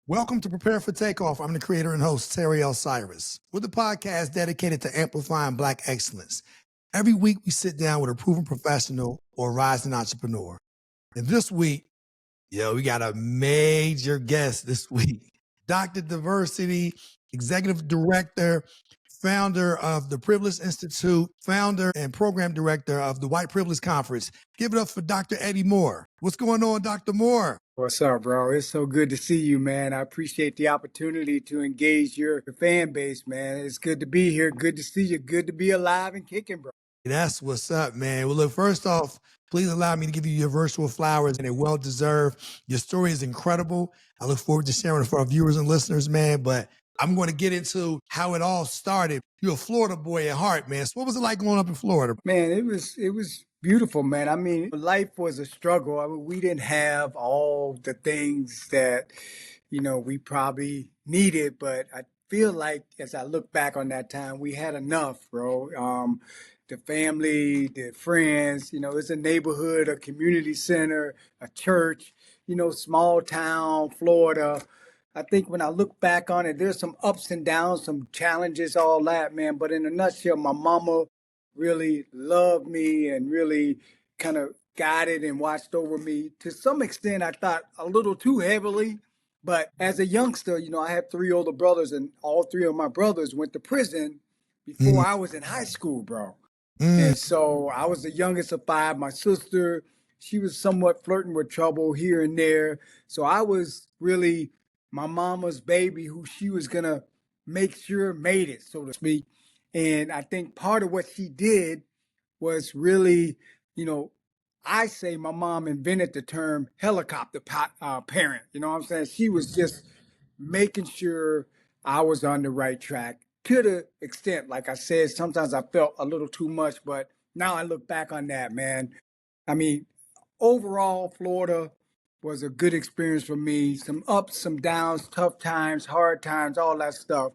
Welcome to Prepare For Takeoff. I'm the creator and host, Terry L. Cyrus. We're the podcast dedicated to amplifying Black excellence. Every week, we sit down with a proven professional or rising entrepreneur. And this week, we got a major guest this week. Dr. Diversity, Executive Director, founder of the Privilege Institute, founder and program director of the White Privilege Conference. Give it up for Dr. Eddie Moore. What's going on, Dr. Moore? What's up, bro? It's so good to see you, man. I appreciate the opportunity to engage your fan base, man. It's good to be here. Good to see you. Good to be alive and kicking, bro. That's what's up, man. Well, look, first off, please allow me to give you your virtual flowers, and they're well-deserved. Your story is incredible. I look forward to sharing it for our viewers and listeners, man. But I'm going to get into how it all started. You're a Florida boy at heart, man. So what was it like growing up in Florida? Man, it was beautiful, man. I mean, life was a struggle. I mean, we didn't have all the things that, we probably needed, but I feel like as I look back on that time, we had enough, bro. The family, the friends, it's a neighborhood, a community center, a church, small town, Florida. I think when I look back on it, there's some ups and downs, some challenges, all that, man. But in a nutshell, my mama really loved me and really kind of guided and watched over me. To some extent, I thought a little too heavily. But as a youngster, I had three older brothers, and all three of my brothers went to prison before I was in high school, bro. And so I was the youngest of five. My sister, she was somewhat flirting with trouble here and there. So I was really my mama's baby who she was going to make sure made it, so to speak. And I think part of what she did was really, I say my mom invented the term helicopter parent. You know what I'm saying? She was just making sure I was on the right track to the extent, like I said, sometimes I felt a little too much, but now I look back on that, man. I mean, overall, Florida was a good experience for me. Some ups, some downs, tough times, hard times, all that stuff.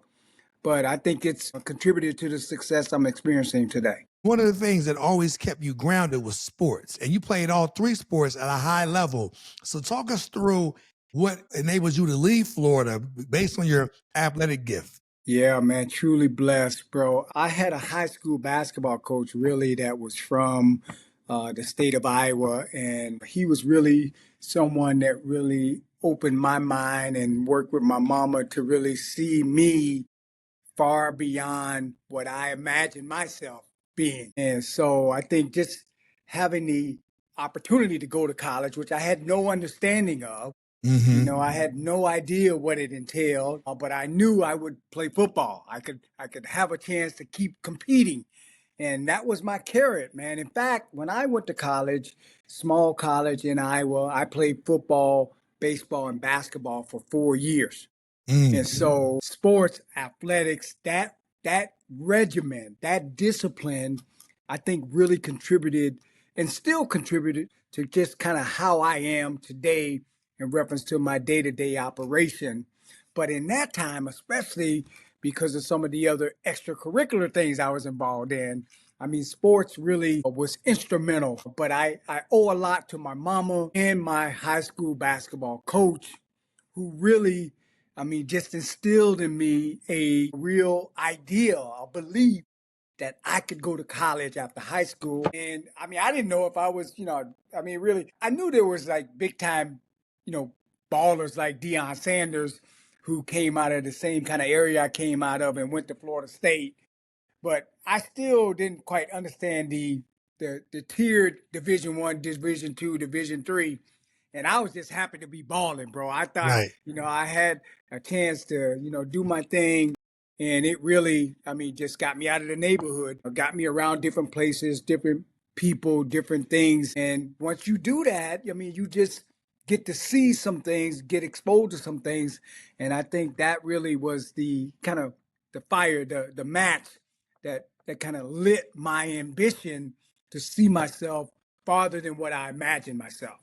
But I think it's contributed to the success I'm experiencing today. One of the things that always kept you grounded was sports, and you played all three sports at a high level. So talk us through what enables you to leave Florida based on your athletic gift. Yeah, man, truly blessed, bro. I had a high school basketball coach really that was from the state of Iowa, and he was really someone that really opened my mind and worked with my mama to really see me far beyond what I imagined myself being. And so I think just having the opportunity to go to college, which I had no understanding of, I had no idea what it entailed, but I knew I would play football. I could have a chance to keep competing. And that was my carrot, man. In fact, when I went to college, small college in Iowa, I played football, baseball, and basketball for 4 years. And so sports, athletics, that regimen, that discipline, I think really contributed and still contributed to just kind of how I am today in reference to my day-to-day operation. But in that time, especially because of some of the other extracurricular things I was involved in, I mean, sports really was instrumental. But I owe a lot to my mama and my high school basketball coach who really, I mean, just instilled in me a real idea, a belief that I could go to college after high school. And I mean, I didn't know if I was, really, I knew there was like big time, you know, ballers like Deion Sanders who came out of the same kind of area I came out of and went to Florida State. But I still didn't quite understand the tiered Division 1, Division 2, Division 3, and I was just happy to be balling, bro. I thought, Right. I had a chance to, do my thing. And it really, I mean, just got me out of the neighborhood, got me around different places, different people, different things. And once you do that, I mean, you just get to see some things, get exposed to some things. And I think that really was the kind of the fire, the match that kind of lit my ambition to see myself farther than what I imagined myself.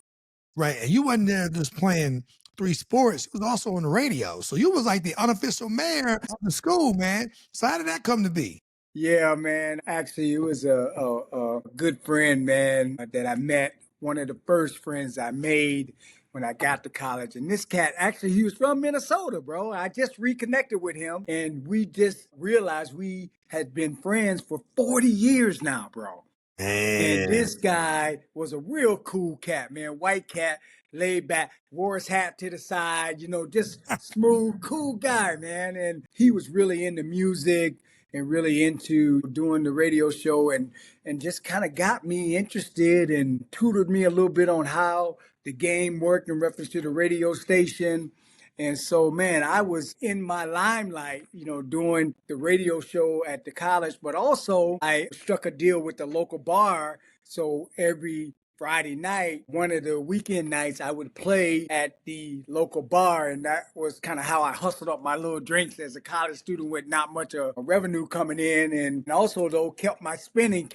Right. And you wasn't there just playing three sports. You was also on the radio. So you was like the unofficial mayor of the school, man. So how did that come to be? Yeah, man. Actually, it was a good friend, man, that I met. One of the first friends I made when I got to college. And this cat, actually, he was from Minnesota, bro. I just reconnected with him, and we just realized we had been friends for 40 years now, bro. And this guy was a real cool cat, man. White cat, laid back, wore his hat to the side, just smooth, cool guy, man. And he was really into music and really into doing the radio show and just kind of got me interested and tutored me a little bit on how the game worked in reference to the radio station. And so, man, I was in my limelight, doing the radio show at the college, but also I struck a deal with the local bar. So every Friday night, one of the weekend nights, I would play at the local bar. And that was kind of how I hustled up my little drinks as a college student with not much of a revenue coming in. And also, though, kept my spinning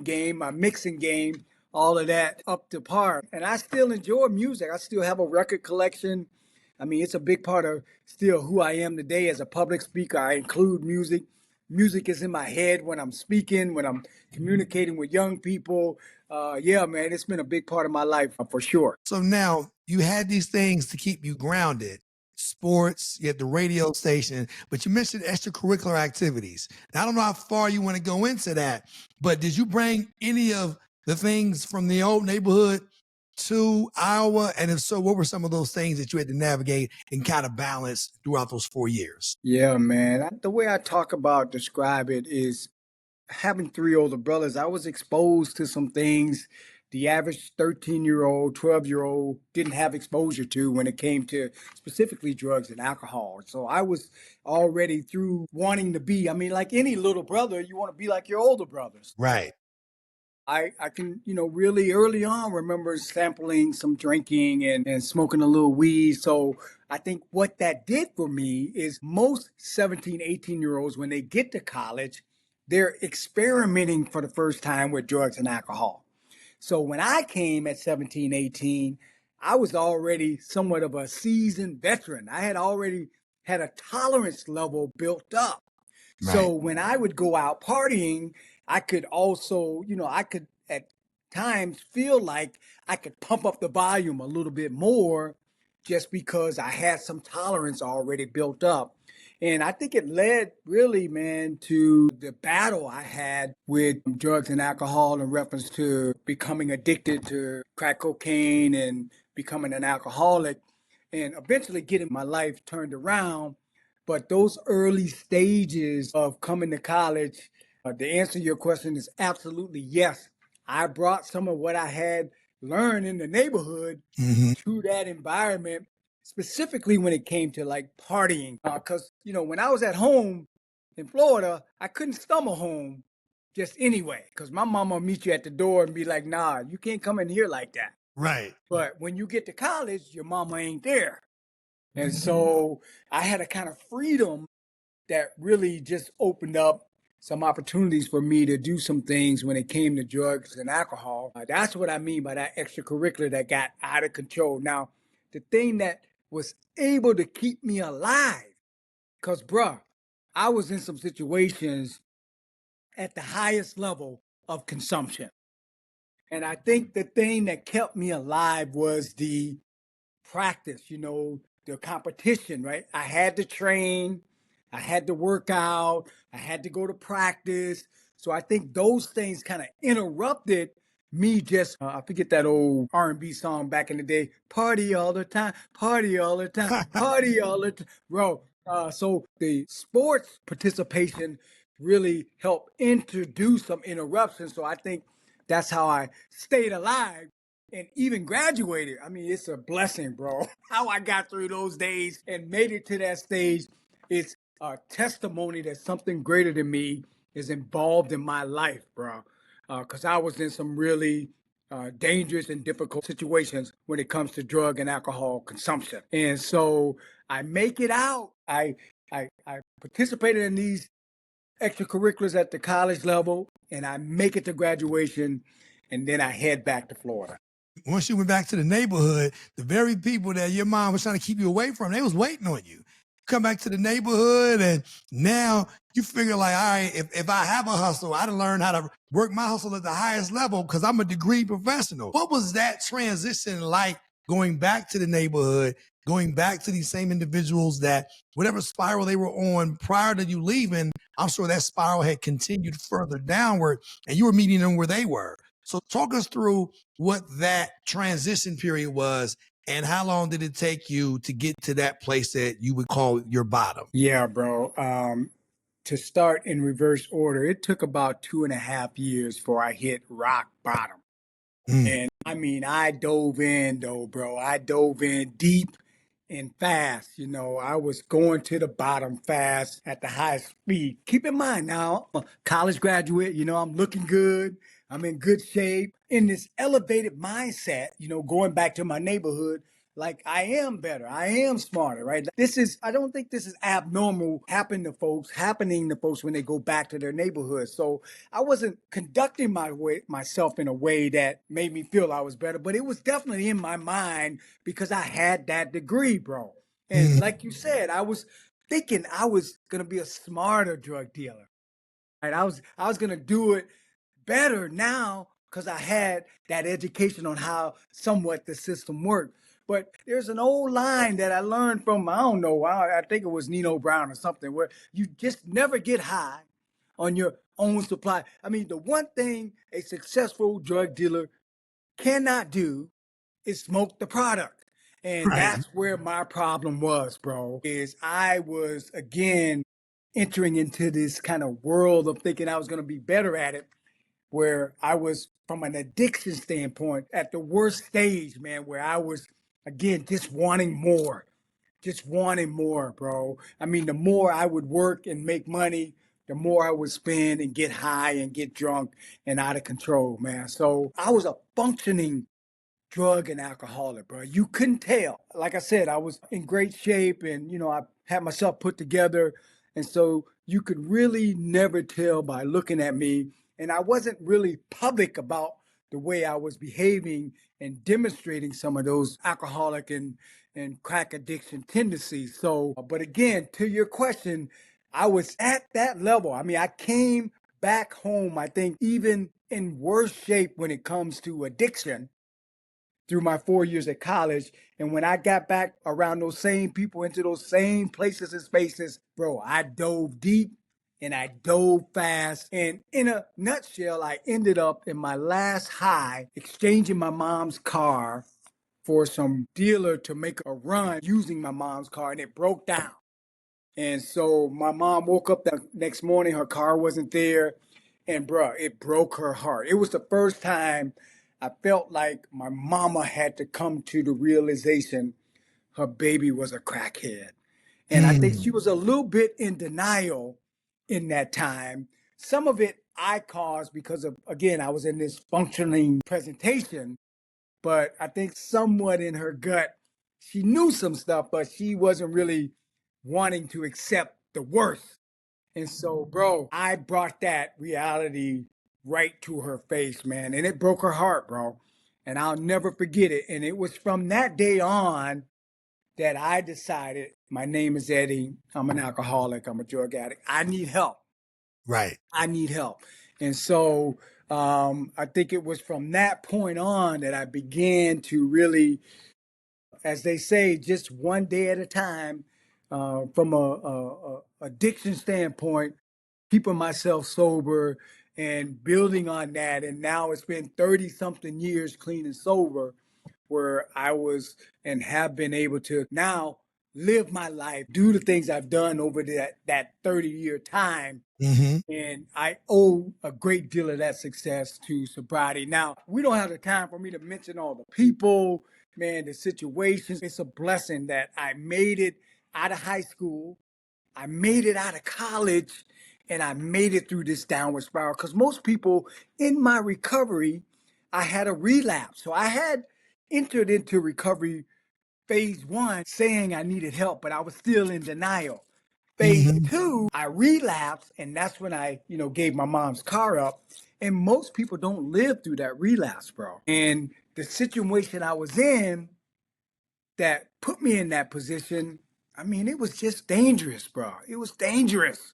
game, my mixing game, all of that up to par. And I still enjoy music. I still have a record collection. I mean, it's a big part of still who I am today as a public speaker. I include music. Music is in my head when I'm speaking, when I'm communicating with young people. Yeah, man, it's been a big part of my life for sure. So now you had these things to keep you grounded. Sports, you had the radio station, but you mentioned extracurricular activities. Now, I don't know how far you want to go into that, but did you bring any of the things from the old neighborhood to Iowa? And if so, what were some of those things that you had to navigate and kind of balance throughout those 4 years? Yeah, man. The way I describe it is having three older brothers. I was exposed to some things the average 13-year-old, 12-year-old didn't have exposure to when it came to specifically drugs and alcohol. So I was already through wanting to be, I mean, like any little brother, you want to be like your older brothers. Right. I can, really early on remember sampling some drinking and smoking a little weed. So I think what that did for me is most 17, 18-year-olds, when they get to college, they're experimenting for the first time with drugs and alcohol. So when I came at 17, 18, I was already somewhat of a seasoned veteran. I had already had a tolerance level built up. So Right. when I would go out partying, I could also, I could at times feel like I could pump up the volume a little bit more just because I had some tolerance already built up. And I think it led really, man, to the battle I had with drugs and alcohol in reference to becoming addicted to crack cocaine and becoming an alcoholic and eventually getting my life turned around. But those early stages of coming to college, the answer to your question is absolutely yes. I brought some of what I had learned in the neighborhood to that environment, specifically when it came to like partying. Because, when I was at home in Florida, I couldn't stumble home just anyway, because my mama would meet you at the door and be like, nah, you can't come in here like that. Right. But when you get to college, your mama ain't there. And so I had a kind of freedom that really just opened up some opportunities for me to do some things when it came to drugs and alcohol. That's what I mean by that extracurricular that got out of control. Now, the thing that was able to keep me alive, because, bruh, I was in some situations at the highest level of consumption. And I think the thing that kept me alive was the practice, the competition, right? I had to train, I had to work out, I had to go to practice. So I think those things kind of interrupted me just, I forget that old R&B song back in the day, party all the time, party all the time, party all the time. Bro, so the sports participation really helped introduce some interruptions. So I think that's how I stayed alive and even graduated. I mean, it's a blessing, bro. How I got through those days and made it to that stage is a testimony that something greater than me is involved in my life, bro. Because I was in some really dangerous and difficult situations when it comes to drug and alcohol consumption. And so I make it out. I participated in these extracurriculars at the college level, and I make it to graduation, and then I head back to Florida. Once you went back to the neighborhood, the very people that your mom was trying to keep you away from, they was waiting on you. Come back to the neighborhood, and now you figure like, all right, if I have a hustle, I done learn how to work my hustle at the highest level because I'm a degree professional. What was that transition like going back to the neighborhood, going back to these same individuals that whatever spiral they were on prior to you leaving, I'm sure that spiral had continued further downward and you were meeting them where they were. So talk us through what that transition period was and how long did it take you to get to that place that you would call your bottom? Yeah, bro. To start in reverse order, it took about 2.5 years before I hit rock bottom. Mm. And I mean, I dove in though, bro. I dove in deep and fast. You know, I was going to the bottom fast at the highest speed. Keep in mind now, I'm a college graduate, you know, I'm looking good. I'm in good shape. In this elevated mindset, you know, going back to my neighborhood, like I am better, I am smarter, right? I don't think this is abnormal happening to folks when they go back to their neighborhood. So I wasn't conducting myself in a way that made me feel I was better, but it was definitely in my mind because I had that degree, bro. And Mm. like you said, I was thinking I was gonna be a smarter drug dealer. Right? I was gonna do it better now because I had that education on how somewhat the system worked. But there's an old line that I learned from, I don't know, I think it was Nino Brown or something, where you just never get high on your own supply. I mean, the one thing a successful drug dealer cannot do is smoke the product. And Right. that's where my problem was, bro, is I was again entering into this kind of world of thinking I was going to be better at it, where I was from an addiction standpoint at the worst stage, man, where I was again just wanting more, bro. I mean, the more I would work and make money, the more I would spend and get high and get drunk and out of control, man. So I was a functioning drug and alcoholic, bro. You couldn't tell. Like I said, I was in great shape and, you know, I had myself put together. And so you could really never tell by looking at me. And I wasn't really public about the way I was behaving and demonstrating some of those alcoholic and crack addiction tendencies. So, but again, to your question, I was at that level. I mean, I came back home, I think, even in worse shape when it comes to addiction through my 4 years at college. And when I got back around those same people into those same places and spaces, bro, I dove deep and I dove fast. And in a nutshell, I ended up in my last high exchanging my mom's car for some dealer to make a run using my mom's car, and it broke down. And so my mom woke up the next morning, her car wasn't there. And bruh, it broke her heart. It was the first time I felt like my mama had to come to the realization her baby was a crackhead. And I think she Mm. was a little bit in denial in that time. Some of it I caused because of, again, I was in this functioning presentation, but I think somewhat in her gut, she knew some stuff, but she wasn't really wanting to accept the worst. And so, bro, I brought that reality right to her face, man. And it broke her heart, bro. And I'll never forget it. And it was from that day on that I decided my name is Eddie. I'm an alcoholic. I'm a drug addict. I need help. Right. I need help. And so I think it was from that point on that I began to really, as they say, just one day at a time, from a addiction standpoint, keeping myself sober and building on that. And now it's been 30 something years clean and sober where I was and have been able to now live my life, do the things I've done over that 30-year time. Mm-hmm. And I owe a great deal of that success to sobriety. Now, we don't have the time for me to mention all the people, man, the situations. It's a blessing that I made it out of high school, I made it out of college, and I made it through this downward spiral. Because most people in my recovery, I had a relapse. So I had entered into recovery phase one saying I needed help, but I was still in denial. Phase Mm-hmm. two, I relapsed, and that's when I, gave my mom's car up. And most people don't live through that relapse, bro. And the situation I was in that put me in that position, I mean, it was just dangerous, bro. It was dangerous.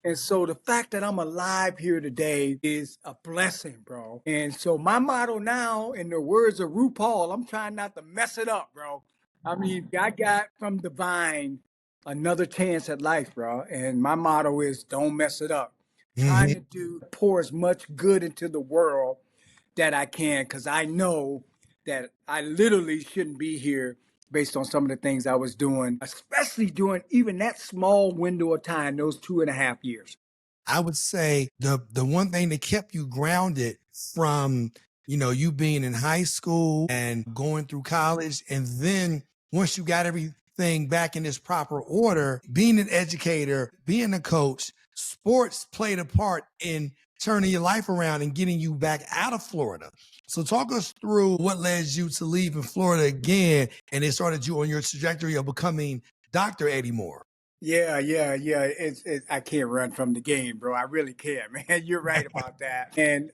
And so the fact that I'm alive here today is a blessing, bro. And so my motto now, in the words of RuPaul, I'm trying not to mess it up, bro. I mean, I got from divine another chance at life, bro. And my motto is don't mess it up. Trying to pour as much good into the world that I can, because I know that I literally shouldn't be here based on some of the things I was doing, especially during even that small window of time, those 2.5 years. I would say the one thing that kept you grounded from, you being in high school and going through college, and then once you got everything back in its proper order, being an educator, being a coach, sports played a part in turning your life around and getting you back out of Florida. So talk us through what led you to leaving Florida again, and it started you on your trajectory of becoming Dr. Eddie Moore. Yeah. I can't run from the game, bro. I really can't, man. You're right about that. And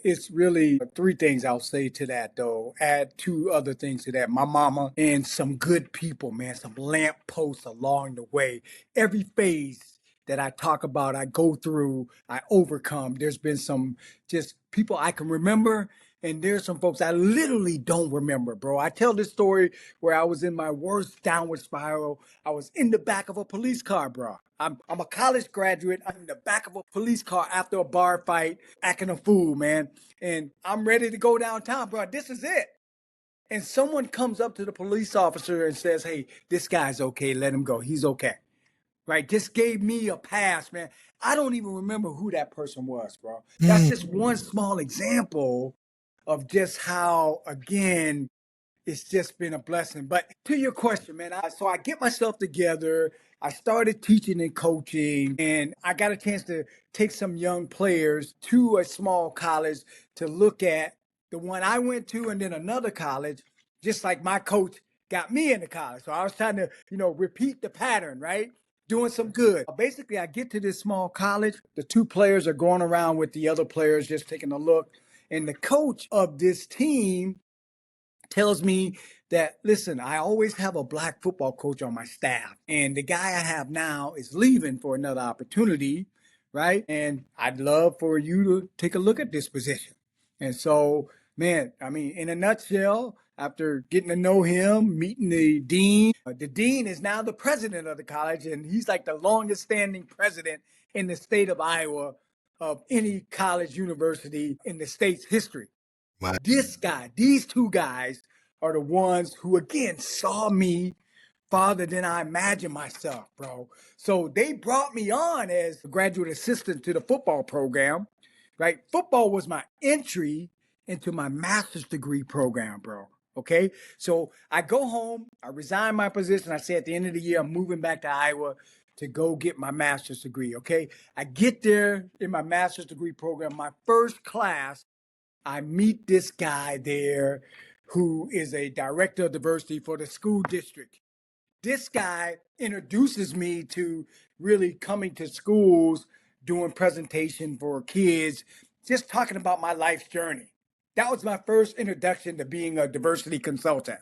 it's really three things I'll say to that, though. Add two other things to that. My mama and some good people, man. Some lamp posts along the way. Every phase that I talk about, I go through, I overcome. There's been some just people I can remember. And there's some folks I literally don't remember, bro. I tell this story where I was in my worst downward spiral. I was in the back of a police car, bro. I'm a college graduate. I'm in the back of a police car after a bar fight, acting a fool, man. And I'm ready to go downtown, bro. This is it. And someone comes up to the police officer and says, hey, this guy's okay. Let him go. He's okay. Right? Just gave me a pass, man. I don't even remember who that person was, bro. That's just one small example of just how, again, it's just been a blessing. But to your question, man, so I get myself together. I started teaching and coaching, and I got a chance to take some young players to a small college to look at the one I went to and then another college, just like my coach got me into college. So I was trying to, repeat the pattern, right? Doing some good. Basically, I get to this small college. The two players are going around with the other players, just taking a look. And the coach of this team tells me that, listen, I always have a black football coach on my staff. And the guy I have now is leaving for another opportunity, right? And I'd love for you to take a look at this position. And so, man, I mean, in a nutshell, after getting to know him, meeting the dean is now the president of the college, and he's like the longest standing president in the state of Iowa of any college university in the state's history. Wow. These two guys are the ones who, again, saw me farther than I imagined myself, bro. So they brought me on as a graduate assistant to the football program, right? Football was my entry into my master's degree program, bro. Okay. So I go home, I resign my position. I say at the end of the year, I'm moving back to Iowa to go get my master's degree. Okay. I get there in my master's degree program, my first class. I meet this guy there who is a director of diversity for the school district. This guy introduces me to really coming to schools, doing presentation for kids, just talking about my life's journey. That was my first introduction to being a diversity consultant.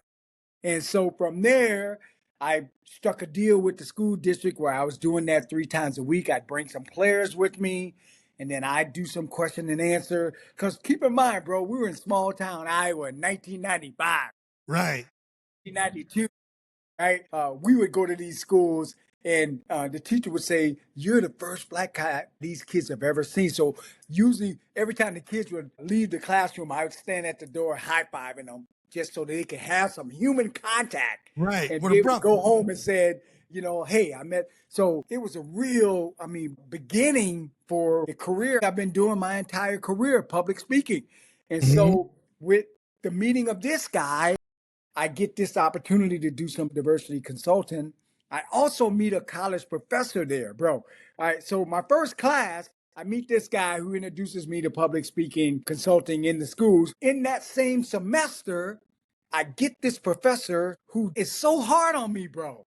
And so from there, I struck a deal with the school district where I was doing that 3 times a week. I'd bring some players with me, and then I'd do some question and answer. Because keep in mind, bro, we were in small town Iowa in 1995, Right. 1992, right? We would go to these schools, and the teacher would say, you're the first black guy these kids have ever seen. So usually every time the kids would leave the classroom, I would stand at the door high-fiving them just so they could have some human contact. Right. And With be a able to brother. go home and said, hey, I met. So it was a real, beginning for a career I've been doing my entire career, public speaking. And so with the meeting of this guy, I get this opportunity to do some diversity consulting. I also meet a college professor there, bro. All right. So my first class, I meet this guy who introduces me to public speaking consulting in the schools. In that same semester, I get this professor who is so hard on me, bro.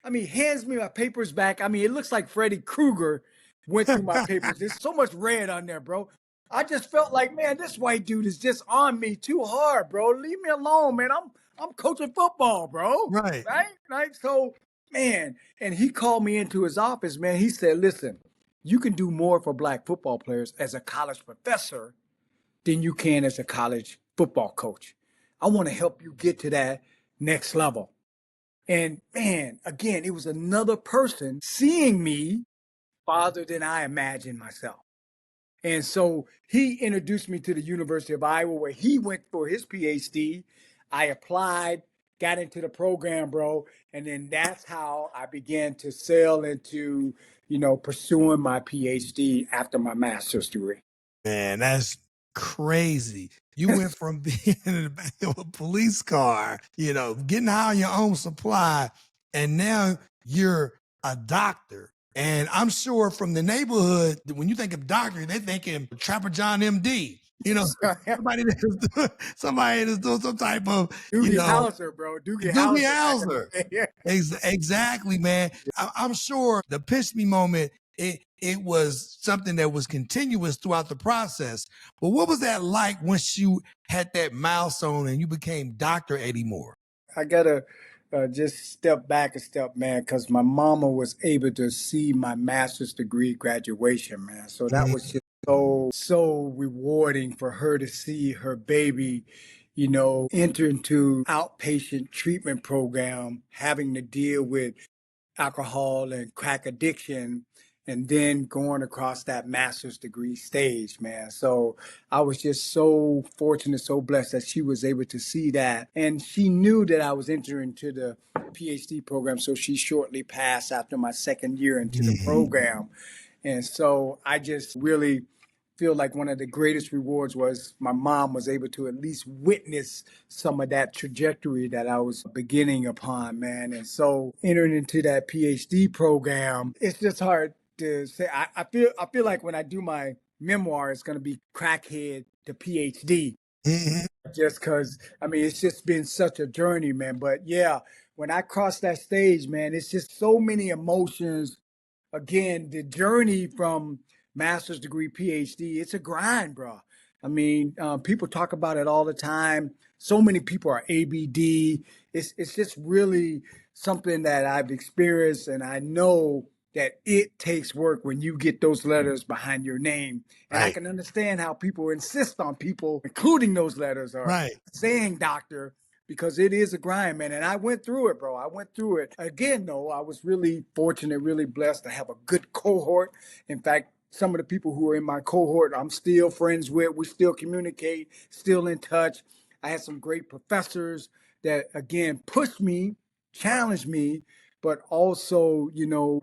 Hands me my papers back. It looks like Freddy Krueger went through my papers. There's so much red on there, bro. I just felt like, man, this white dude is just on me too hard, bro. Leave me alone, man. I'm coaching football, bro. Right. Right? So man. And he called me into his office, man. He said, listen, you can do more for black football players as a college professor than you can as a college football coach. I want to help you get to that next level. And man, again, it was another person seeing me farther than I imagined myself. And so he introduced me to the University of Iowa where he went for his PhD. I applied, got into the program, bro. And then that's how I began to sail into, pursuing my PhD after my master's degree. Man, that's crazy. You went from being in the back of a police car, getting high on your own supply, and now you're a doctor. And I'm sure from the neighborhood, when you think of doctor, they're thinking Trapper John MD. Somebody that's doing some type of, Doogie Howser, bro. Doogie Howser. Howser. Exactly, man. I'm sure the pinch me moment, it was something that was continuous throughout the process. But what was that like once you had that milestone and you became Dr. Eddie Moore? I gotta just step back a step, man, because my mama was able to see my master's degree graduation, man. So that was just so rewarding for her to see her baby, enter into outpatient treatment program, having to deal with alcohol and crack addiction, and then going across that master's degree stage, man. So I was just so fortunate, so blessed that she was able to see that. And she knew that I was entering into the PhD program. So she shortly passed after my second year into the program. And so I just really feel like one of the greatest rewards was my mom was able to at least witness some of that trajectory that I was beginning upon, man. And so entering into that PhD program, it's just hard to say. I feel like when I do my memoir, it's going to be Crackhead to PhD. Just because, it's just been such a journey, man. But yeah, when I cross that stage, man, it's just so many emotions. Again, the journey from master's degree, PhD, it's a grind, bro. People talk about it all the time. So many people are ABD. It's just really something that I've experienced, and I know that it takes work when you get those letters behind your name. And I can understand how people insist on people including those letters or saying doctor, because it is a grind, man. And I went through it, bro. I went through it. Again, though, I was really fortunate, really blessed to have a good cohort. In fact, some of the people who are in my cohort, I'm still friends with. We still communicate, still in touch. I had some great professors that, again, pushed me, challenged me, but also,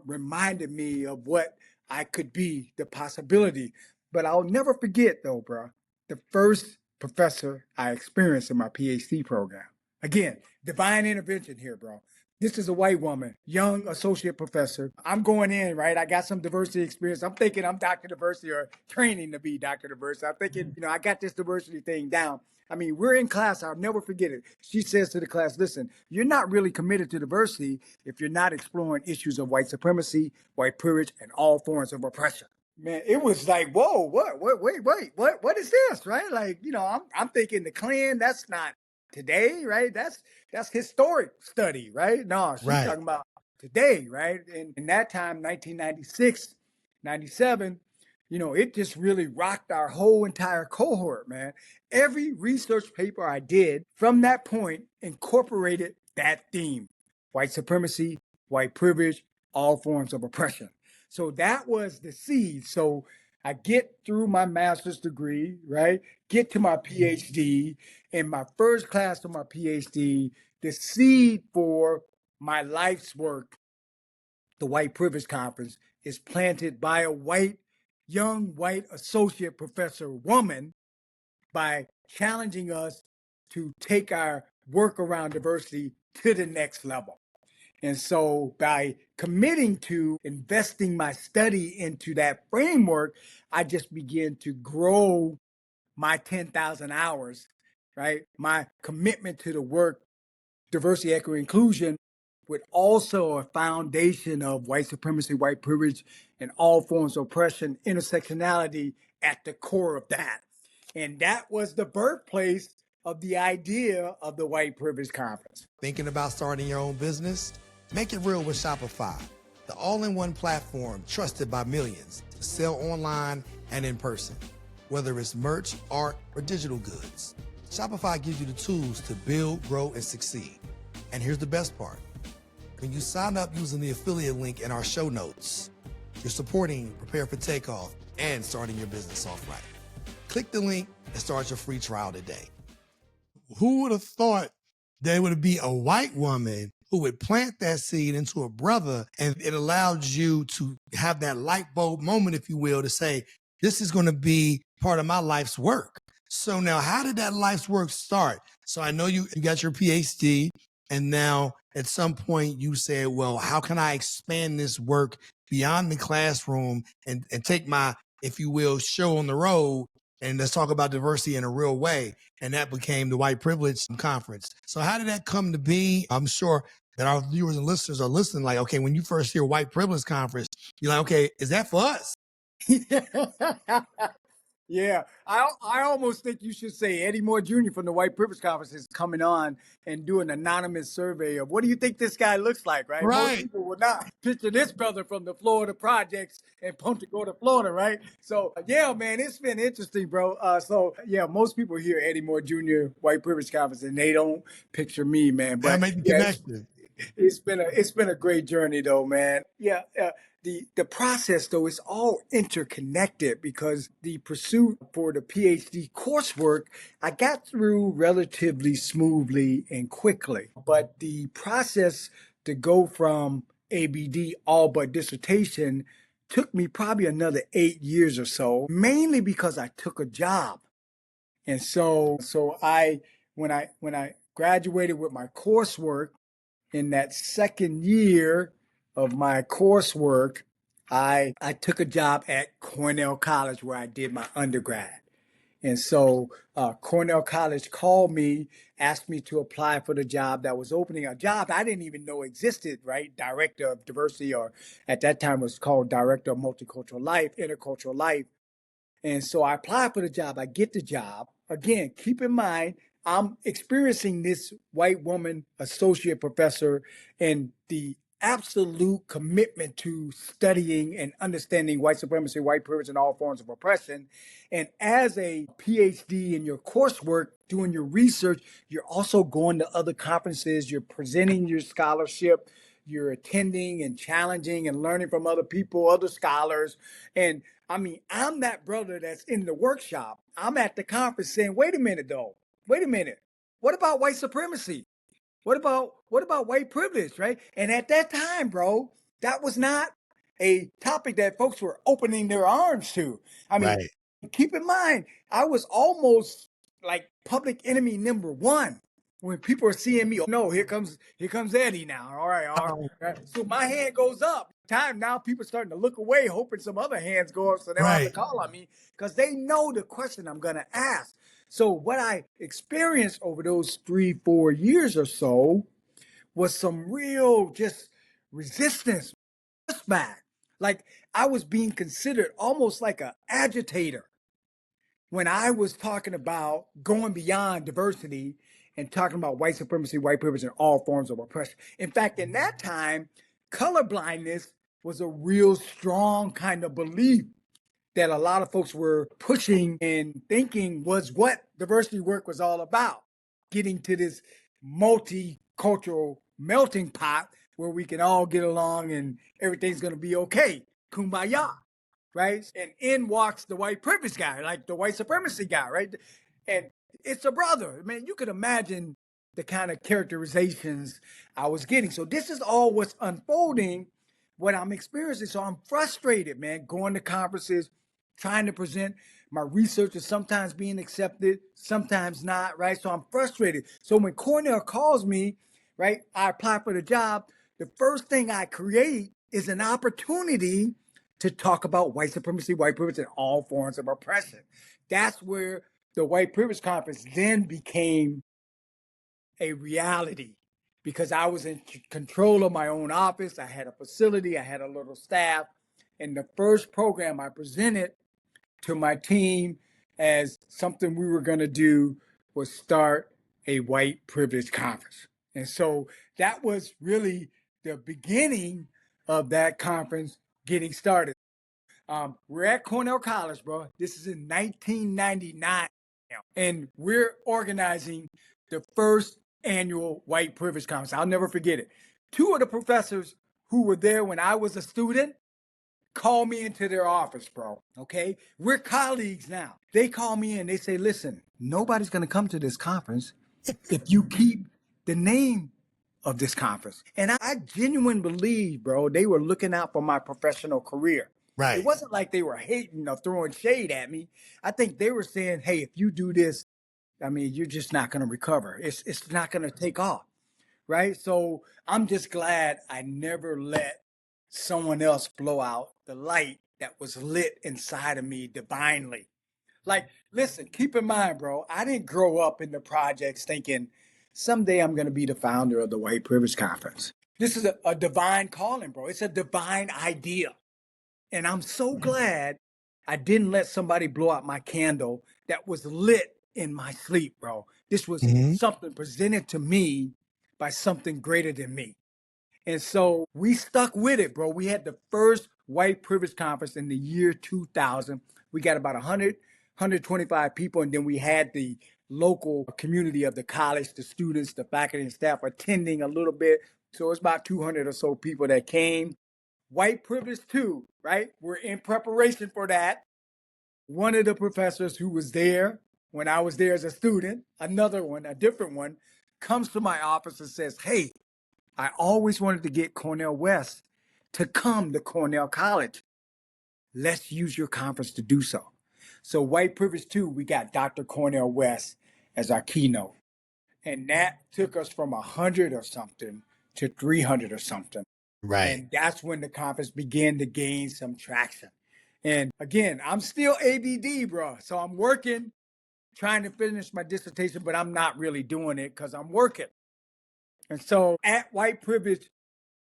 reminded me of what I could be, the possibility. But I'll never forget, though, bro, the first professor I experienced in my PhD program. Again, divine intervention here, bro. This is a white woman, young associate professor. I'm going in, right? I got some diversity experience. I'm thinking I'm Dr. Diversity or training to be Dr. Diversity. I'm thinking, I got this diversity thing down. We're in class. I'll never forget it. She says to the class, listen, you're not really committed to diversity if you're not exploring issues of white supremacy, white privilege, and all forms of oppression. Man, it was like, whoa, wait, what is this, right? Like, I'm thinking the Klan, that's not today, right? That's historic study, right? No, she's talking about today, right? And in that time, 1996, 97, it just really rocked our whole entire cohort, man. Every research paper I did from that point incorporated that theme: white supremacy, white privilege, all forms of oppression. So that was the seed. So I get through my master's degree, right? Get to my PhD. In my first class of my PhD, the seed for my life's work, the White Privilege Conference, is planted by a young white associate professor woman by challenging us to take our work around diversity to the next level. And so by committing to investing my study into that framework, I just began to grow my 10,000 hours, right? My commitment to the work, diversity, equity, inclusion, with also a foundation of white supremacy, white privilege, and all forms of oppression, intersectionality at the core of that. And that was the birthplace of the idea of the White Privilege Conference. Thinking about starting your own business? Make it real with Shopify, the all-in-one platform trusted by millions to sell online and in person. Whether it's merch, art, or digital goods, Shopify gives you the tools to build, grow, and succeed. And here's the best part. When you sign up using the affiliate link in our show notes, you're supporting Prepare for Takeoff and starting your business off right. Click the link and start your free trial today. Who would have thought there would be a white woman who would plant that seed into a brother, and it allowed you to have that light bulb moment, if you will, to say, this is going to be part of my life's work. So now, how did that life's work start? So I know you got your PhD, and now at some point you said, well, how can I expand this work beyond the classroom and take my, if you will, show on the road, and let's talk about diversity in a real way. And that became the White Privilege Conference. So how did that come to be? I'm sure that our viewers and listeners are listening like, okay, when you first hear White Privilege Conference, you're like, okay, is that for us? Yeah, I almost think you should say Eddie Moore Jr. from the White Privilege Conference is coming on and do an anonymous survey of what do you think this guy looks like, right? Most Right. people would not picture this brother from the Florida projects in Punta Gorda, Florida, right? So yeah, man, it's been interesting, bro. So yeah, most people hear Eddie Moore Jr. White Privilege Conference and they don't picture me, man. I But make the yeah, connection. it's been a great journey though, man. Yeah, the process though is all interconnected because the pursuit for the PhD coursework I got through relatively smoothly and quickly, but the process to go from ABD all but dissertation took me probably another 8 years or so, mainly because I took a job. And so I when I graduated with my coursework in that second year of my coursework, I took a job at Cornell College where I did my undergrad. And so Cornell College called me, asked me to apply for the job that was opening, a job I didn't even know existed, right? Director of Diversity, or at that time it was called Director of Multicultural Life, Intercultural Life. And so I apply for the job. I get the job. Again, keep in mind, I'm experiencing this white woman associate professor and the absolute commitment to studying and understanding white supremacy, white privilege, and all forms of oppression. And as a PhD in your coursework, doing your research, you're also going to other conferences, you're presenting your scholarship, you're attending and challenging and learning from other people, other scholars. And I mean, I'm that brother that's in the workshop. I'm at the conference saying, wait a minute, though. Wait a minute. What about white supremacy? What about white privilege, right? And at that time, bro, that was not a topic that folks were opening their arms to. I mean, Right. keep in mind, I was almost like public enemy number one. When people are seeing me, oh, no, here comes Eddie now. All right. So my hand goes up. Time now, people starting to look away, hoping some other hands go up so they don't have to Right. call on me because they know the question I'm gonna ask. So what I experienced over those 3-4 years or so was some real just resistance, pushback. Like I was being considered almost like an agitator when I was talking about going beyond diversity and talking about white supremacy, white privilege, and all forms of oppression. In fact, in that time, colorblindness was a real strong kind of belief that a lot of folks were pushing and thinking was what diversity work was all about. Getting to this multicultural melting pot where we can all get along and everything's going to be okay. Kumbaya, right? And in walks the white privilege guy, like the white supremacy guy, right? And it's a brother. Man, you could imagine the kind of characterizations I was getting. So this is all what's unfolding, what I'm experiencing. So I'm frustrated, man, going to conferences, trying to present my research is sometimes being accepted, sometimes not, right? So I'm frustrated. So when Cornell calls me, right, I apply for the job. The first thing I create is an opportunity to talk about white supremacy, white privilege, and all forms of oppression. That's where the White Privilege Conference then became a reality because I was in control of my own office. I had a facility, I had a little staff. And the first program I presented to my team as something we were going to do was start a white privilege conference. And so that was really the beginning of that conference getting started. We're at Cornell College, bro. This is in 1999 now, and we're organizing the first annual White Privilege Conference. I'll never forget it. Two of the professors who were there when I was a student call me into their office, bro. Okay. We're colleagues now. They call me in. They say, listen, nobody's going to come to this conference if you keep the name of this conference. And I genuinely believe, bro, they were looking out for my professional career. Right. It wasn't like they were hating or throwing shade at me. I think they were saying, hey, if you do this, I mean, you're just not going to recover. It's not going to take off. Right. So I'm just glad I never let someone else blow out the light that was lit inside of me divinely. Like, listen, keep in mind, bro, I didn't grow up in the projects thinking someday I'm going to be the founder of the White Privilege Conference. This is a divine calling, bro. It's a divine idea. And I'm so glad I didn't let somebody blow out my candle that was lit in my sleep, bro. This was something presented to me by something greater than me. And so we stuck with it, bro. We had the first White Privilege Conference in the year 2000. We got about 100, 125 people. And then we had the local community of the college, the students, the faculty and staff attending a little bit. So it's about 200 or so people that came. White Privilege 2, right? We're in preparation for that. One of the professors who was there when I was there as a student, another one, a different one, comes to my office and says, hey, I always wanted to get Cornell West to come to Cornell College. Let's use your conference to do so. So White Privilege 2, we got Dr. Cornell West as our keynote. And that took us from 100 or something to 300 or something. Right. And that's when the conference began to gain some traction. And again, I'm still ABD, bro. So I'm working, trying to finish my dissertation, but I'm not really doing it because I'm working. And so at White Privilege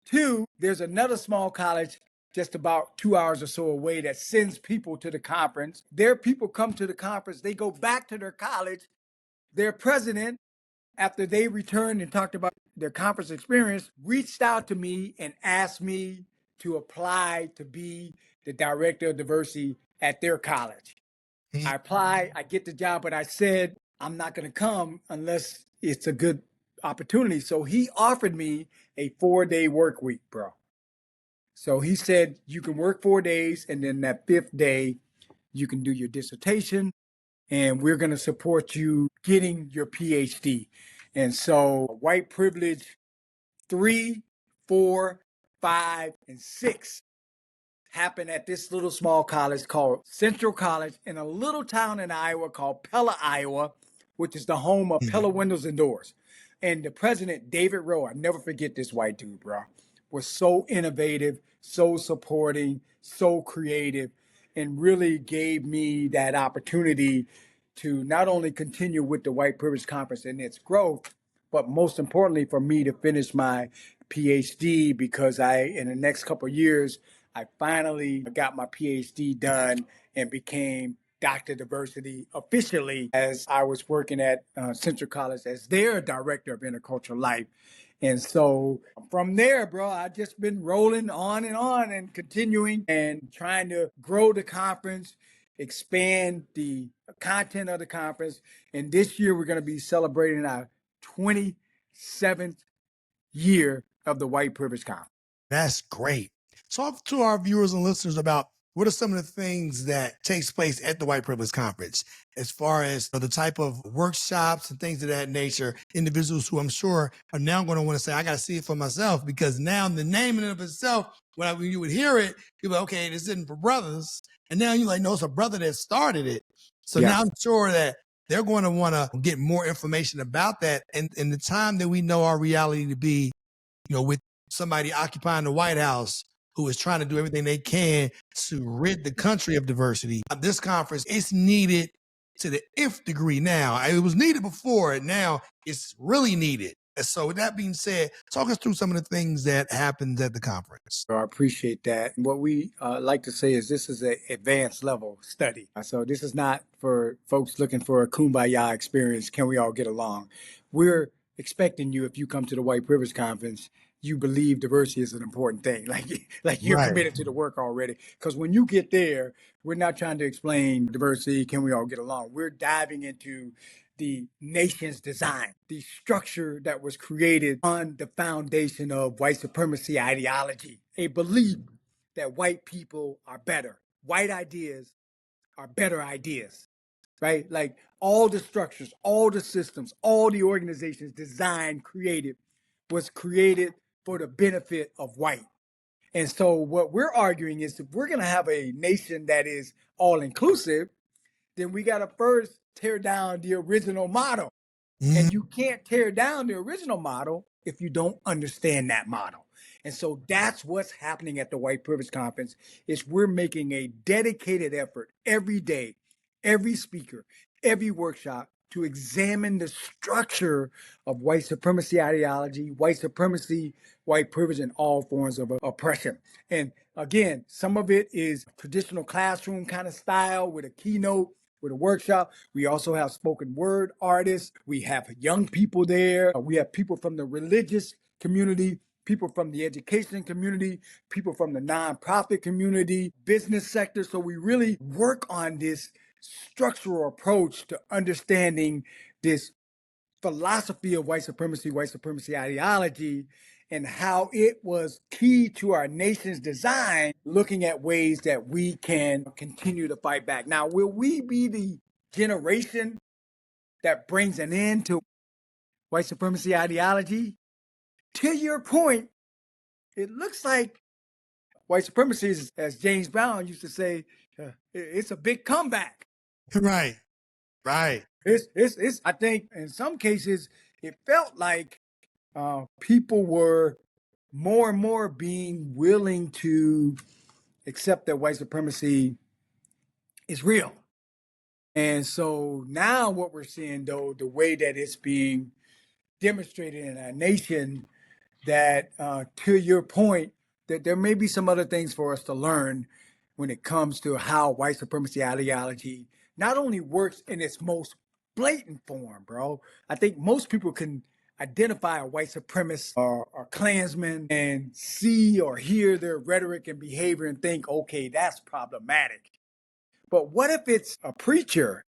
2, there's another small college just about 2 hours or so away that sends people to the conference. Their people come to the conference, they go back to their college. Their president, after they returned and talked about their conference experience, reached out to me and asked me to apply to be the director of diversity at their college. I apply, I get the job, but I said, I'm not going to come unless it's a good opportunity. So he offered me a 4-day work week, bro. So he said, you can work 4 days, and then that 5th day, you can do your dissertation, and we're going to support you getting your PhD. And so White Privilege 3, 4, 5, and 6 happened at this little small college called Central College in a little town in Iowa called Pella, Iowa, which is the home of Pella Windows and Doors. And the president, David Rowe, I never forget this white dude, bro, was so innovative, so supporting, so creative, and really gave me that opportunity to not only continue with the White Privilege Conference and its growth, but most importantly for me to finish my PhD, because in the next couple of years, I finally got my PhD done and became Dr. Diversity officially as I was working at Central College as their director of intercultural life. And so from there, bro, I've just been rolling on and continuing and trying to grow the conference, expand the content of the conference. And this year, we're going to be celebrating our 27th year of the White Privilege Conference. That's great. Talk to our viewers and listeners about what are some of the things that takes place at the White Privilege Conference as far as the type of workshops and things of that nature, individuals who I'm sure are now going to want to say, I got to see it for myself, because now the name in and of itself, when you would hear it, you're like, okay, this isn't for brothers. And now you're like, no, it's a brother that started it. So now I'm sure that they're going to want to get more information about that. And in the time that we know our reality to be, with somebody occupying the White House who is trying to do everything they can to rid the country of diversity. This conference is needed to the nth degree now. It was needed before, and now it's really needed. And so with that being said, talk us through some of the things that happened at the conference. I appreciate that. What we like to say is this is an advanced level study. So this is not for folks looking for a kumbaya experience. Can we all get along? We're expecting you, if you come to the White Privilege Conference, you believe diversity is an important thing. Like you're Right. committed to the work already. Because when you get there, we're not trying to explain diversity. Can we all get along? We're diving into the nation's design, the structure that was created on the foundation of white supremacy ideology, a belief that white people are better. White ideas are better ideas, right? Like all the structures, all the systems, all the organizations designed, created, was created for the benefit of white. And so what we're arguing is if we're going to have a nation that is all inclusive, then we got to first tear down the original model. And you can't tear down the original model if you don't understand that model. And so that's what's happening at the White Privilege Conference is we're making a dedicated effort every day, every speaker, every workshop to examine the structure of white supremacy ideology, white supremacy, white privilege, and all forms of oppression. And again, some of it is traditional classroom kind of style with a keynote, with a workshop. We also have spoken word artists. We have young people there. We have people from the religious community, people from the education community, people from the nonprofit community, business sector. So we really work on this structural approach to understanding this philosophy of white supremacy ideology, and how it was key to our nation's design, looking at ways that we can continue to fight back. Now, will we be the generation that brings an end to white supremacy ideology? To your point, it looks like white supremacy is, as James Brown used to say, it's a big comeback. Right. Right. It's I think in some cases it felt like people were more and more being willing to accept that white supremacy is real. And so now what we're seeing, though, the way that it's being demonstrated in our nation, that to your point, that there may be some other things for us to learn when it comes to how white supremacy ideology not only works in its most blatant form, bro. I think most people can identify a white supremacist or Klansman and see or hear their rhetoric and behavior and think, okay, that's problematic. But what if it's a preacher?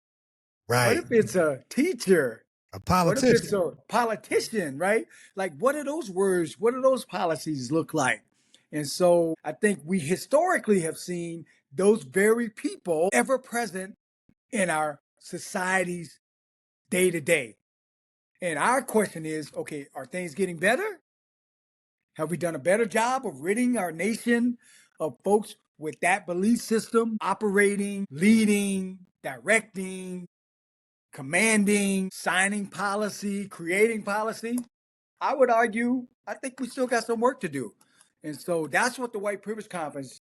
What Right. if it's a teacher? A What if it's politician. a politician, right? Like, what do those words, what do those policies look like? And so I think we historically have seen those very people ever present in our societies day to day. And our question is, okay, are things getting better? Have we done a better job of ridding our nation of folks with that belief system, operating, leading, directing, commanding, signing policy, creating policy? I would argue, I think we still got some work to do. And so that's what the White Privilege Conference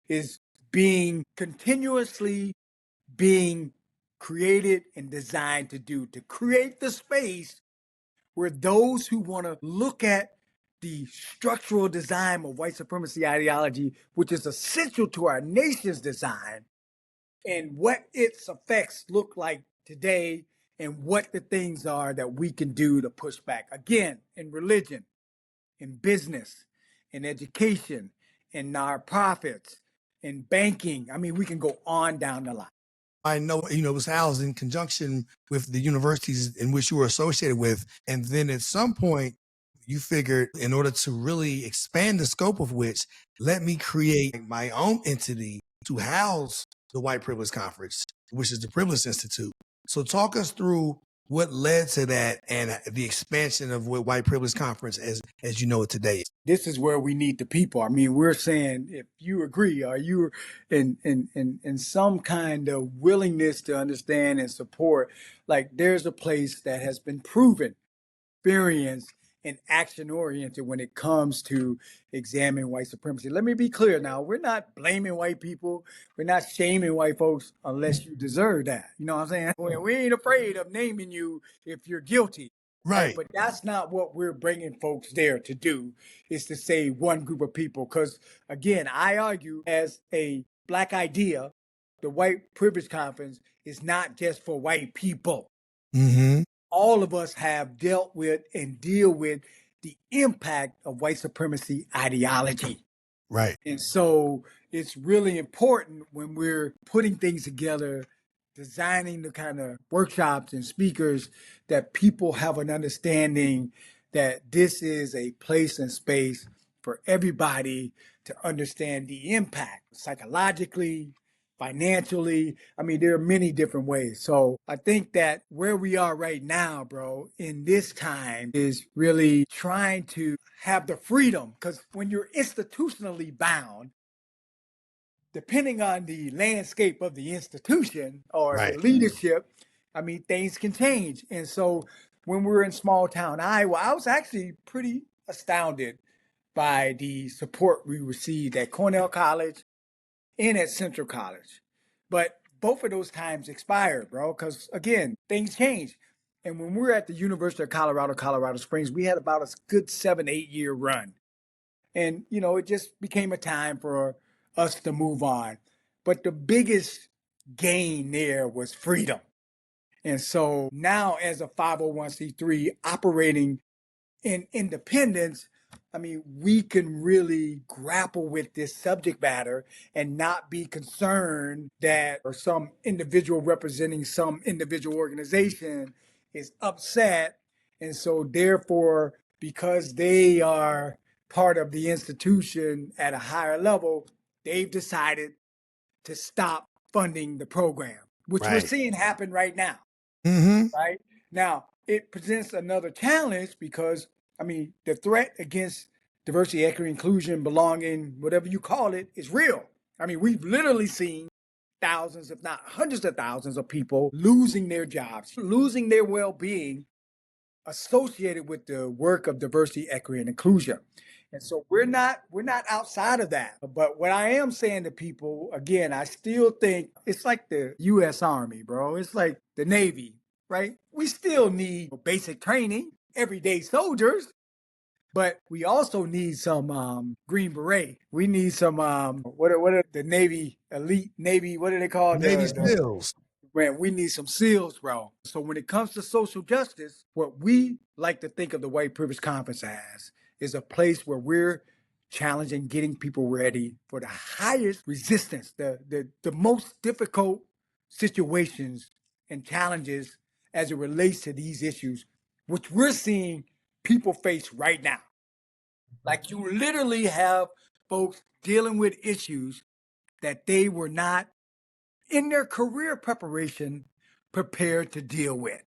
is being continuously being created and designed to do, to create the space where those who want to look at the structural design of white supremacy ideology, which is essential to our nation's design, and what its effects look like today, and what the things are that we can do to push back. Again, in religion, in business, in education, in nonprofits, in banking. I mean, we can go on down the line. I know, it was housed in conjunction with the universities in which you were associated with. And then at some point, you figured in order to really expand the scope of which, let me create my own entity to house the White Privilege Conference, which is the Privilege Institute. So talk us through what led to that and the expansion of what White Privilege Conference as you know it today. This is where we need the people. I mean, we're saying, if you agree, are you in some kind of willingness to understand and support, like there's a place that has been proven, experienced, and action oriented when it comes to examining white supremacy. Let me be clear now, we're not blaming white people. We're not shaming white folks unless you deserve that. You know what I'm saying? We ain't afraid of naming you if you're guilty. Right. But that's not what we're bringing folks there to do, is to say one group of people. Because again, I argue as a Black idea, the White Privilege Conference is not just for white people. Mm-hmm. All of us have dealt with and deal with the impact of white supremacy ideology. Right. And so it's really important when we're putting things together, designing the kind of workshops and speakers, that people have an understanding that this is a place and space for everybody to understand the impact psychologically, financially. I mean, there are many different ways. So I think that where we are right now, bro, in this time is really trying to have the freedom, because when you're institutionally bound, depending on the landscape of the institution or the Right. leadership, I mean, things can change. And so when we were in small town Iowa, I was actually pretty astounded by the support we received at Cornell College and at Central College. But both of those times expired, bro, because again, things change. And when we were at the University of Colorado, Colorado Springs, we had about a good 7, 8 year run. And, you know, it just became a time for us to move on. But the biggest gain there was freedom. And so now, as a 501c3 operating in independence, I mean, we can really grapple with this subject matter and not be concerned that or some individual representing some individual organization is upset. And so, therefore, because they are part of the institution at a higher level, they've decided to stop funding the program, which we're Right. seeing happen right now. Mm-hmm. Right? Now, it presents another challenge because, I mean, the threat against diversity, equity, inclusion, belonging, whatever you call it, is real. I mean, we've literally seen thousands, if not hundreds of thousands of people losing their jobs, losing their well-being associated with the work of diversity, equity, and inclusion. And so we're not outside of that. But what I am saying to people, again, I still think it's like the US Army, bro. It's like the Navy, right? We still need basic training, everyday soldiers, but we also need some Green Beret. We need some what are the Navy elite Navy? What do they call Navy the SEALs. Man, we need some SEALs, bro. So when it comes to social justice, what we like to think of the White Privilege Conference as is a place where we're challenging, getting people ready for the highest resistance, the most difficult situations and challenges as it relates to these issues, which we're seeing people face right now. Like you literally have folks dealing with issues that they were not in their career preparation prepared to deal with.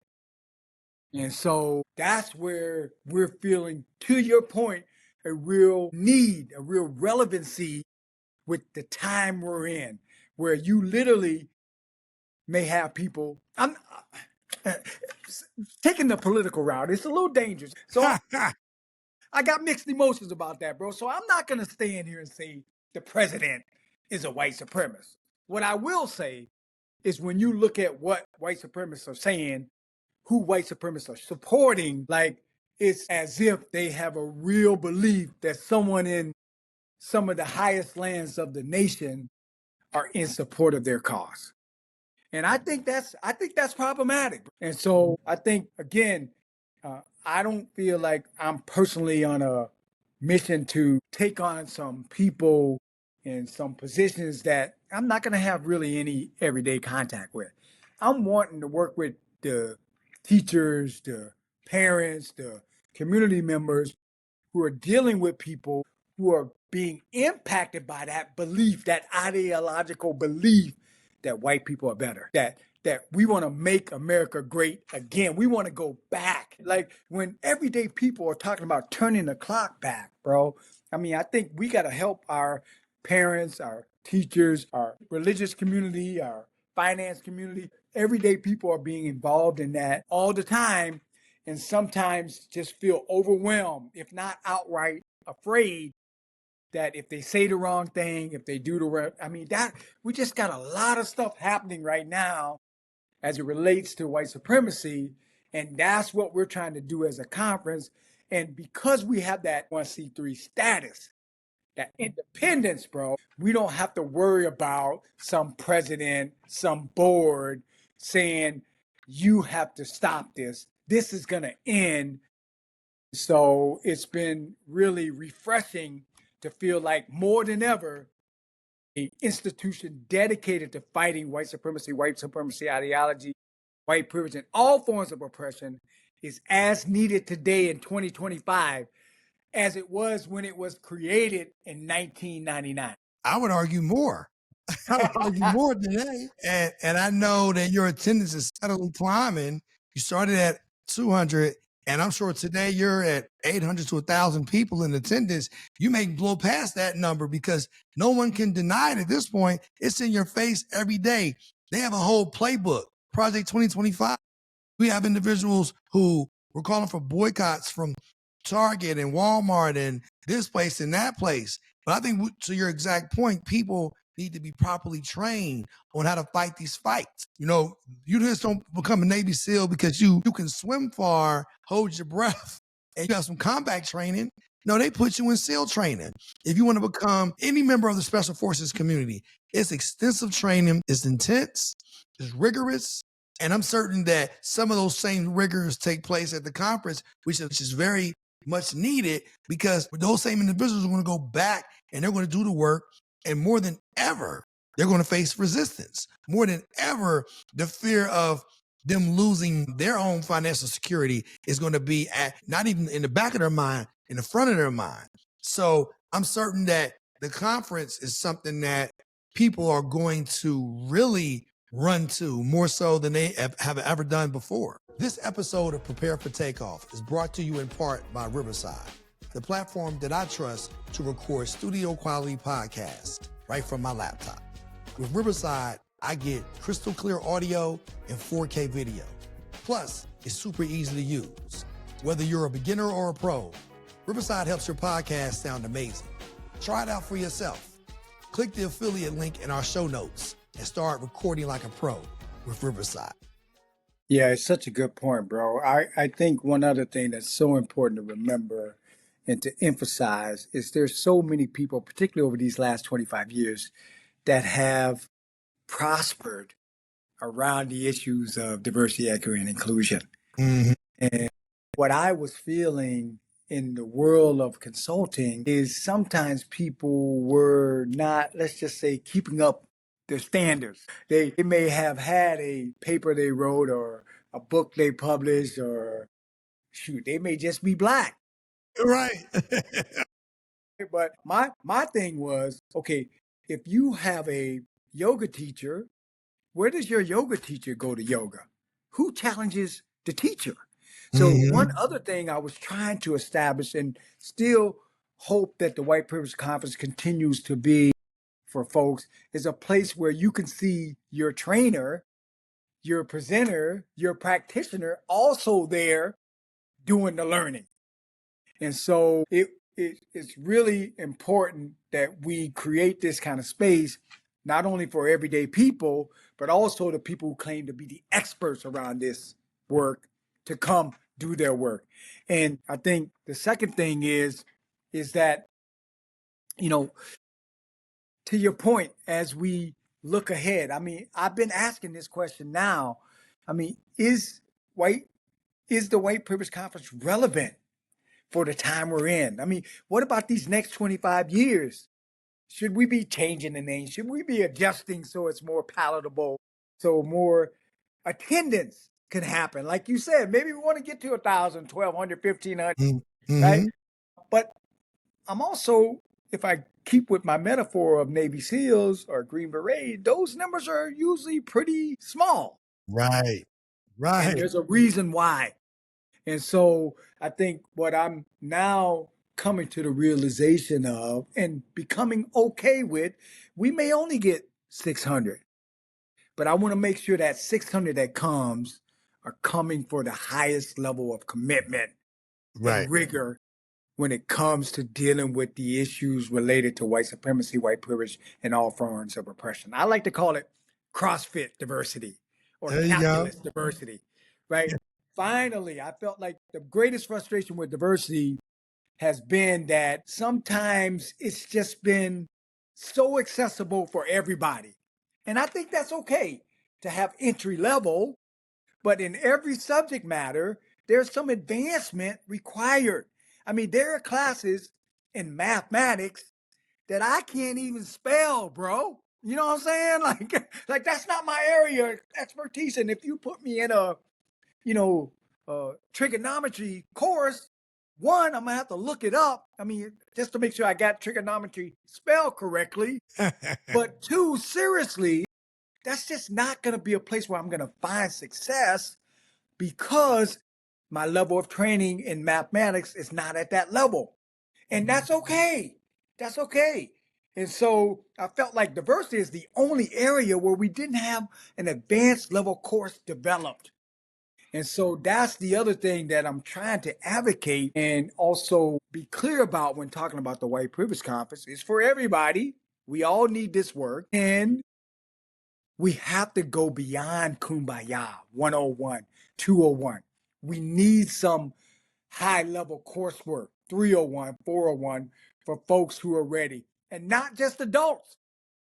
And so that's where we're feeling, to your point, a real need, a real relevancy with the time we're in, where you literally may have people. I'm taking the political route. It's a little dangerous. So I got mixed emotions about that, bro. So I'm not going to stand here and say the president is a white supremacist. What I will say is when you look at what white supremacists are saying, who white supremacists are supporting, like it's as if they have a real belief that someone in some of the highest lands of the nation are in support of their cause. And I think that's problematic. And so I think again, I don't feel like I'm personally on a mission to take on some people in some positions that I'm not going to have really any everyday contact with. I'm wanting to work with the teachers, the parents, the community members who are dealing with people who are being impacted by that belief, that ideological belief that white people are better, that we want to make America great again. We want to go back. Like when everyday people are talking about turning the clock back, bro. I mean, I think we got to help our parents, our teachers, our religious community, our finance community. Everyday people are being involved in that all the time and sometimes just feel overwhelmed, if not outright afraid that if they say the wrong thing, if they do the right, I mean, that we just got a lot of stuff happening right now as it relates to white supremacy. And that's what we're trying to do as a conference. And because we have that 1C3 status, that independence, bro, we don't have to worry about some president, some board saying, you have to stop this. This is going to end So it's been really refreshing to feel like more than ever, an institution dedicated to fighting white supremacy ideology, white privilege, and all forms of oppression is as needed today in 2025 as it was when it was created in 1999. I would argue more. I would argue more today. And I know that your attendance is steadily climbing. You started at 200, and I'm sure today you're at 800 to 1,000 people in attendance. You may blow past that number because no one can deny it at this point. It's in your face every day. They have a whole playbook, Project 2025. We have individuals who were calling for boycotts from Target and Walmart and this place and that place. But I think, to your exact point, people need to be properly trained on how to fight these fights. You know, you just don't become a Navy SEAL because you can swim far, hold your breath, and you have some combat training. No, they put you in SEAL training. If you want to become any member of the Special Forces community, it's extensive training, it's intense, it's rigorous, and I'm certain that some of those same rigors take place at the conference, which is very much needed because those same individuals are going to go back and they're going to do the work. And more than ever, they're going to face resistance. More than ever, the fear of them losing their own financial security is going to be at not even in the back of their mind, in the front of their mind. So I'm certain that the conference is something that people are going to really run to more so than they have ever done before. This episode of Prepare for Takeoff is brought to you in part by Riverside, the platform that I trust to record studio quality podcasts right from my laptop. With Riverside, I get crystal clear audio and 4K video. Plus, it's super easy to use. Whether you're a beginner or a pro, Riverside helps your podcast sound amazing. Try it out for yourself. Click the affiliate link in our show notes and start recording like a pro with Riverside. Yeah, it's such a good point, bro. I think one other thing that's so important to remember and to emphasize is there's so many people, particularly over these last 25 years, that have prospered around the issues of diversity, equity, and inclusion. Mm-hmm. And what I was feeling in the world of consulting is sometimes people were not, let's just say, keeping up their standards. They may have had a paper they wrote or a book they published, or shoot, they may just be Black. Right. But my thing was, okay, if you have a yoga teacher, where does your yoga teacher go to yoga? Who challenges the teacher? So one other thing I was trying to establish and still hope that the White Privilege Conference continues to be for folks is a place where you can see your trainer, your presenter, your practitioner also there doing the learning. And so it's really important that we create this kind of space, not only for everyday people, but also the people who claim to be the experts around this work to come do their work. And I think the second thing is that, you know, to your point, as we look ahead, I mean, I've been asking this question now. I mean, is the White Privilege Conference relevant for the time we're in? I mean, what about these next 25 years? Should we be changing the name? Should we be adjusting so it's more palatable, so more attendance can happen? Like you said, maybe we want to get to 1,000, 1,200, 1,500, right? But I'm also, if I keep with my metaphor of Navy SEALs or Green Beret, those numbers are usually pretty small. Right. And there's a reason why. And so I think what I'm now coming to the realization of and becoming okay with, we may only get 600, but I want to make sure that 600 that comes are coming for the highest level of commitment Right. and rigor when it comes to dealing with the issues related to white supremacy, white privilege, and all forms of oppression. I like to call it CrossFit diversity or There you go. calculus diversity, right? Finally, I felt like the greatest frustration with diversity has been that sometimes it's just been so accessible for everybody. And I think that's okay to have entry level, but in every subject matter, there's some advancement required. I mean, there are classes in mathematics that I can't even spell, bro. You know what I'm saying? Like that's not my area of expertise. And if you put me in a, you know, trigonometry course, one, I'm gonna have to look it up. I mean, just to make sure I got trigonometry spelled correctly. But two, seriously, that's just not gonna be a place where I'm gonna find success because my level of training in mathematics is not at that level. And that's okay. That's okay. And so I felt like diversity is the only area where we didn't have an advanced level course developed. And so that's the other thing that I'm trying to advocate and also be clear about when talking about the White Privilege Conference. It's for everybody. We all need this work. And we have to go beyond Kumbaya 101, 201. We need some high level coursework, 301, 401 for folks who are ready and not just adults.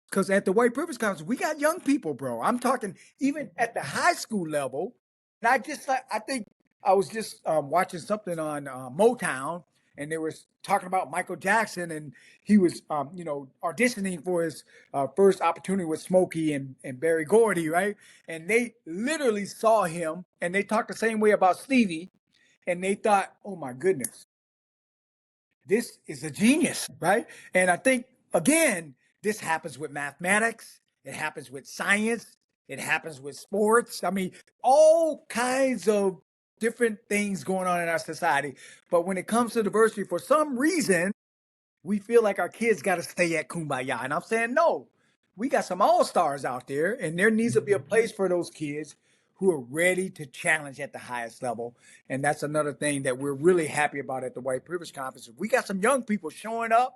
Because at the White Privilege Conference, we got young people, bro. I'm talking even at the high school level. And I think I was just watching something on Motown, and they were talking about Michael Jackson, and he was, auditioning for his first opportunity with Smokey and Berry Gordy, right? And they literally saw him, and they talked the same way about Stevie, and they thought, oh my goodness, this is a genius, right? And I think, again, this happens with mathematics, it happens with science, it happens with sports. I mean, all kinds of different things going on in our society. But when it comes to diversity, for some reason, we feel like our kids got to stay at Kumbaya. And I'm saying, no, we got some all-stars out there, and there needs to be a place for those kids who are ready to challenge at the highest level. And that's another thing that we're really happy about at the White Privilege Conference. We got some young people showing up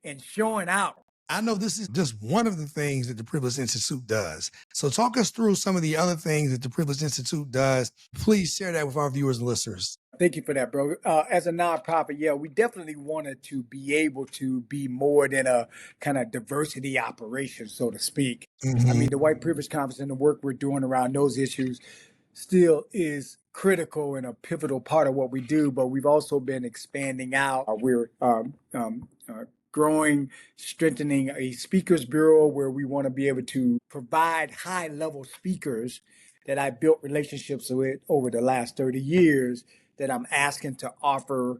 and showing out. I know this is just one of the things that the Privilege Institute does. So talk us through some of the other things that the Privilege Institute does. Please share that with our viewers and listeners. Thank you for that, bro. As a nonprofit, yeah, we definitely wanted to be able to be more than a kind of diversity operation, so to speak. I mean, the White Privilege Conference and the work we're doing around those issues still is critical and a pivotal part of what we do, but we've also been expanding out. We're growing, strengthening a speakers bureau where we want to be able to provide high level speakers that I built relationships with over the last 30 years that I'm asking to offer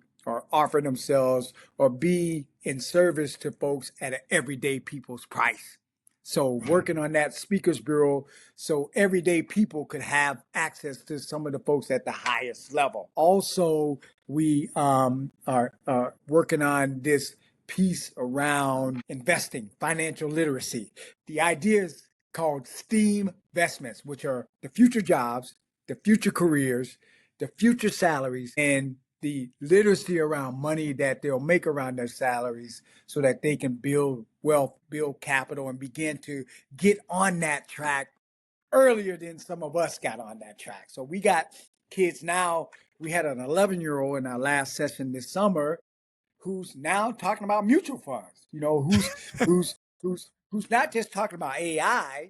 themselves or be in service to folks at an everyday people's price. So working on that speakers bureau so everyday people could have access to some of the folks at the highest level. Also, we are working on this piece around investing, financial literacy. The idea is called STEAM investments, which are the future jobs, the future careers, the future salaries, and the literacy around money that they'll make around their salaries so that they can build wealth, build capital, and begin to get on that track earlier than some of us got on that track. So we got kids now. We had an 11-year-old in our last session this summer who's now talking about mutual funds, who's not just talking about AI,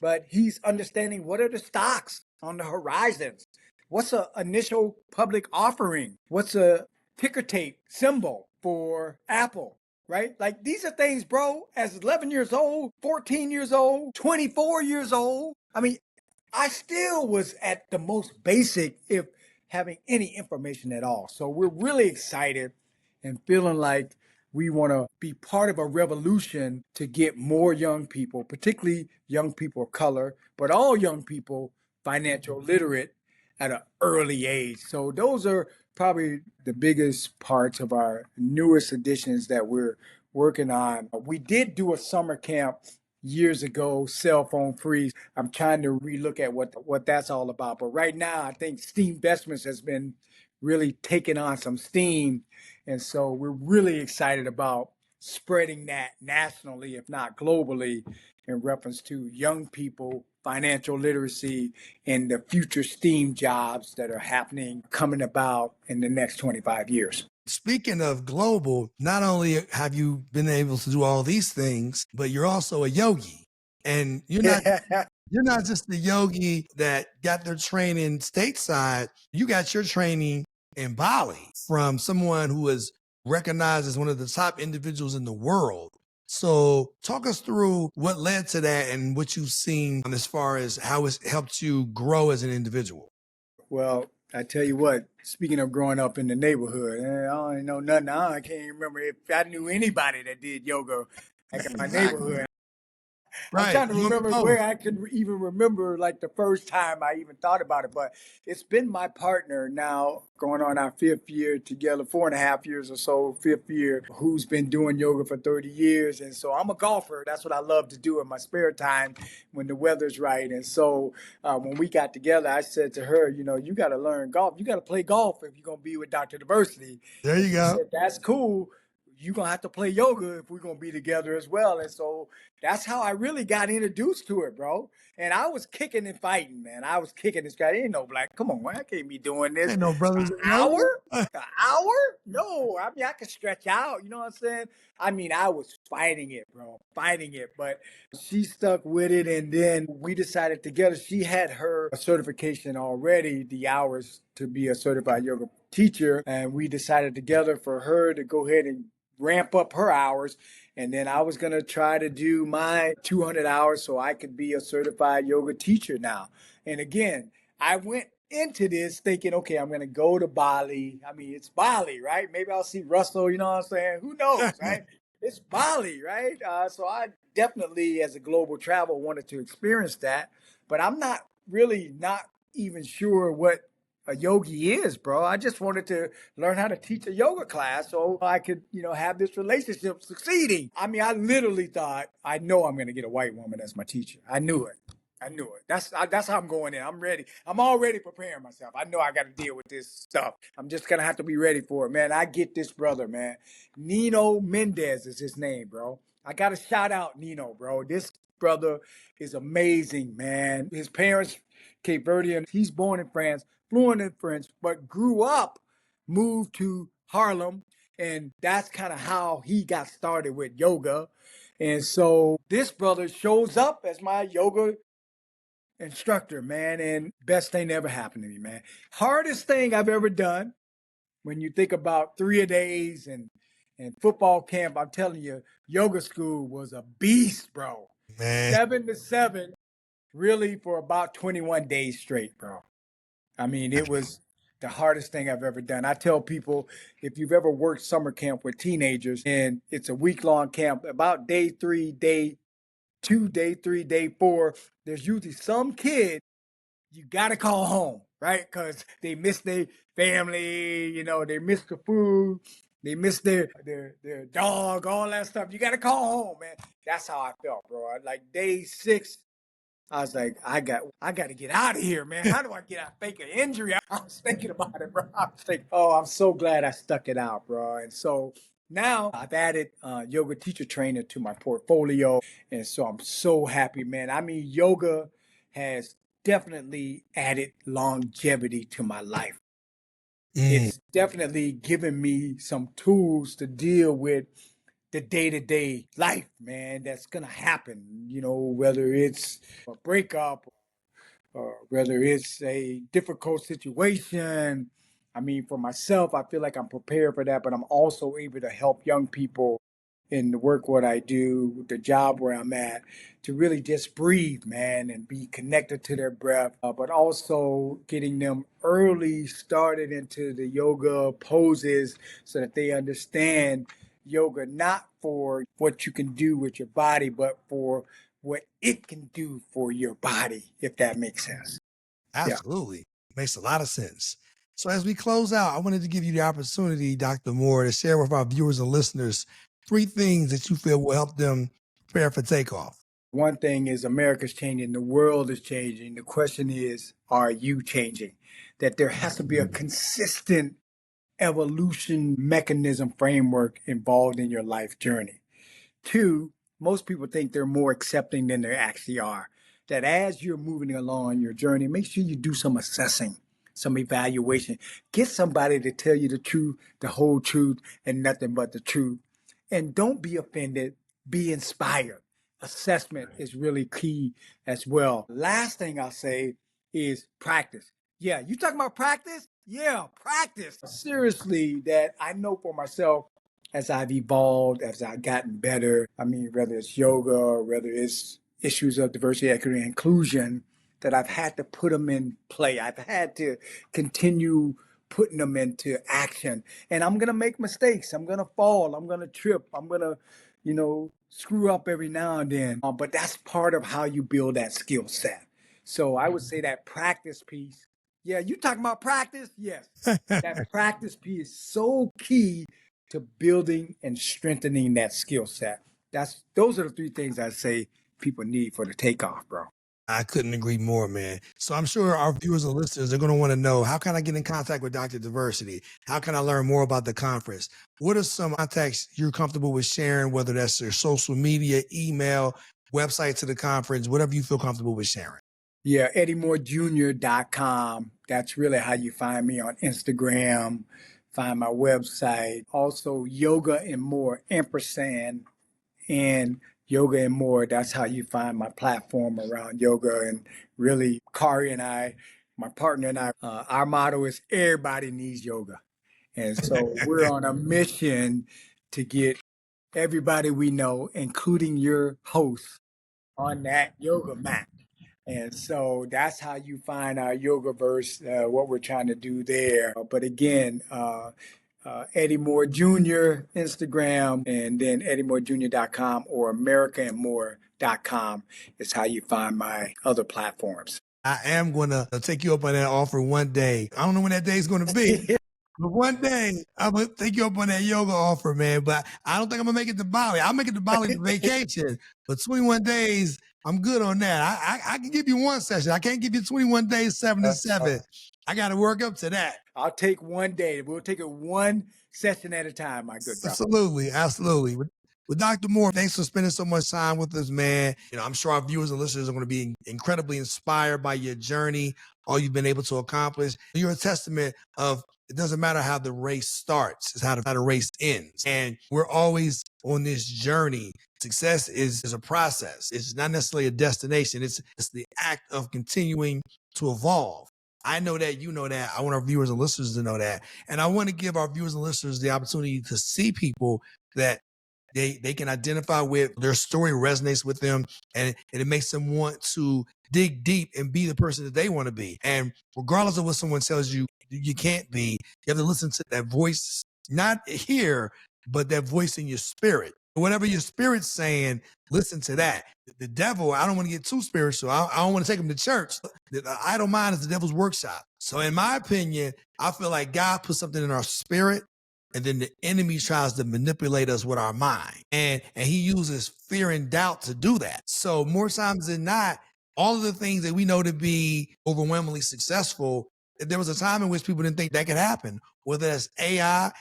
but he's understanding what are the stocks on the horizons. What's an initial public offering? What's a ticker tape symbol for Apple, right? Like these are things, bro, as 11 years old, 14 years old, 24 years old. I mean, I still was at the most basic, if having any information at all. So we're really excited and feeling like we want to be part of a revolution to get more young people, particularly young people of color, but all young people financial literate at an early age. So those are probably the biggest parts of our newest additions that we're working on. We did do a summer camp years ago, cell phone free. I'm trying to relook at what that's all about. But right now, I think STEAM Investments has been really taking on some steam. And so we're really excited about spreading that nationally, if not globally, in reference to young people, financial literacy, and the future STEAM jobs that are happening, coming about in the next 25 years. Speaking of global, not only have you been able to do all these things, but you're also a yogi. And you're not You're not just the yogi that got their training stateside. You got your training in Bali from someone who is recognized as one of the top individuals in the world. So talk us through what led to that and what you've seen as far as how it's helped you grow as an individual. Well, I tell you what, speaking of growing up in the neighborhood, I don't know nothing. I can't even remember if I knew anybody that did yoga like in my Exactly. neighborhood. I'm Right. trying to You and me remember both. where I can even remember like the first time I even thought about it, but it's been my partner now going on our 5th year together, 4.5 years or so, 5th year, who's been doing yoga for 30 years. And so I'm a golfer. That's what I love to do in my spare time when the weather's right. And so when we got together, I said to her, you know, you got to learn golf. You got to play golf if you're going to be with Dr. Diversity. There And you she go. said, that's cool. You're going to have to play yoga if we're going to be together as well. And so that's how I really got introduced to it, bro. And I was kicking and fighting, man. I was kicking this guy. Ain't no black. Come on, man. I can't be doing this. Ain't no An brothers in yoga. hour? An hour? No. I mean, I could stretch out. You know what I'm saying? I mean, I was fighting it, bro. Fighting it. But she stuck with it. And then we decided together, she had her certification already, the hours to be a certified yoga teacher. And we decided together for her to go ahead and ramp up her hours. And then I was going to try to do my 200 hours so I could be a certified yoga teacher now. And again, I went into this thinking, okay, I'm going to go to Bali. I mean, it's Bali, right? Maybe I'll see Russell, you know what I'm saying? Who knows, right? It's Bali, right? So I definitely, as a global travel, wanted to experience that. But I'm not even sure what a yogi is, bro. I just wanted to learn how to teach a yoga class so I could, have this relationship succeeding. I mean, I literally thought, I know I'm going to get a white woman as my teacher. I knew it. I knew it. That's how I'm going in. I'm ready. I'm already preparing myself. I know I got to deal with this stuff. I'm just going to have to be ready for it, man. I get this brother, man. Nino Mendez is his name, bro. I got to shout out Nino, bro. This brother is amazing, man. His parents, Cape Verdean. He's born in France, fluent in French, but grew up, moved to Harlem. And that's kind of how he got started with yoga. And so this brother shows up as my yoga instructor, man. And best thing that ever happened to me, man. Hardest thing I've ever done when you think about 3-a-days and football camp. I'm telling you, yoga school was a beast, bro. Man. 7 to 7, really for about 21 days straight, bro. I mean, it was the hardest thing I've ever done. I tell people, if you've ever worked summer camp with teenagers and it's a week-long camp, about day 3, day 2, day 3, day 4, there's usually some kid you gotta call home, right? Because they miss their family, they miss the food, they miss their dog, all that stuff. You gotta call home, man. That's how I felt, bro. Like day 6, I was like, I got to get out of here, man. How do I get out? Fake an injury? I was thinking about it, bro. I was thinking, oh, I'm so glad I stuck it out, bro. And so now I've added yoga teacher trainer to my portfolio, and so I'm so happy, man. I mean, yoga has definitely added longevity to my life. It's definitely given me some tools to deal with the day-to-day life, man, that's gonna happen, whether it's a breakup or whether it's a difficult situation. I mean, for myself, I feel like I'm prepared for that, but I'm also able to help young people in the work what I do, the job where I'm at, to really just breathe, man, and be connected to their breath, but also getting them early started into the yoga poses so that they understand yoga not for what you can do with your body, but for what it can do for your body, if that makes sense. Yeah. Absolutely. Makes a lot of sense. So as we close out, I wanted to give you the opportunity, Dr. Moore, to share with our viewers and listeners 3 things that you feel will help them prepare for takeoff. One thing is America's changing, the world is changing. The question is, are you changing? That there has to be a consistent evolution mechanism framework involved in your life journey. 2, most people think they're more accepting than they actually are. That as you're moving along your journey, make sure you do some assessing, some evaluation. Get somebody to tell you the truth, the whole truth, and nothing but the truth. And don't be offended, be inspired. assessment is really key as well. Last thing I'll say is practice. Yeah, you talking about practice? Yeah, practice. Seriously, that I know for myself as I've evolved, as I've gotten better. I mean, whether it's yoga or whether it's issues of diversity, equity, and inclusion, that I've had to put them in play. I've had to continue putting them into action. And I'm going to make mistakes. I'm going to fall. I'm going to trip. I'm going to, screw up every now and then. But that's part of how you build that skill set. So I would say that practice piece. Yeah, you talking about practice? Yes. That practice piece is so key to building and strengthening that skill set. Those are the three things I say people need for the takeoff, bro. I couldn't agree more, man. So I'm sure our viewers and listeners are going to want to know, how can I get in contact with Dr. Diversity? How can I learn more about the conference? What are some contacts you're comfortable with sharing, whether that's your social media, email, website to the conference, whatever you feel comfortable with sharing? Yeah, EddieMooreJr.com. That's really how you find me on Instagram, find my website. Also, Yoga and More, ampersand, and Yoga and More. That's how you find my platform around yoga. And really, Kari and I, my partner and I, our motto is everybody needs yoga. And so we're on a mission to get everybody we know, including your host, on that yoga mat. And so that's how you find our yoga verse, what we're trying to do there. But again, Eddie Moore Jr. Instagram, and then EddieMooreJr.com or AmericaandMore.com is how you find my other platforms. I am going to take you up on that offer one day. I don't know when that day is going to be. But one day, I'm going to take you up on that yoga offer, man. But I don't think I'm going to make it to Bali. I'll make it to Bali for vacation. But 21 days, I'm good on that. I can give you one session. I can't give you 21 days, 7 to 7. I got to work up to that. I'll take one day. We'll take it one session at a time, my good brother. Absolutely. Absolutely. With Dr. Moore, thanks for spending so much time with us, man. I'm sure our viewers and listeners are going to be incredibly inspired by your journey, all you've been able to accomplish. You're a testament of, it doesn't matter how the race starts, it's how the race ends. And we're always on this journey. Success is a process. It's not necessarily a destination. It's the act of continuing to evolve. I know that, you know that. I want our viewers and listeners to know that. And I want to give our viewers and listeners the opportunity to see people that they can identify with, their story resonates with them, and it makes them want to dig deep and be the person that they want to be. And regardless of what someone tells you, you can't be, you have to listen to that voice, not here, but that voice in your spirit. Whatever your spirit's saying, listen to that. The devil, I don't want to get too spiritual. I don't want to take him to church. The idle mind is the devil's workshop. So in my opinion, I feel like God put something in our spirit, and then the enemy tries to manipulate us with our mind. And he uses fear and doubt to do that. So more times than not, all of the things that we know to be overwhelmingly successful, there was a time in which people didn't think that could happen, whether that's AI.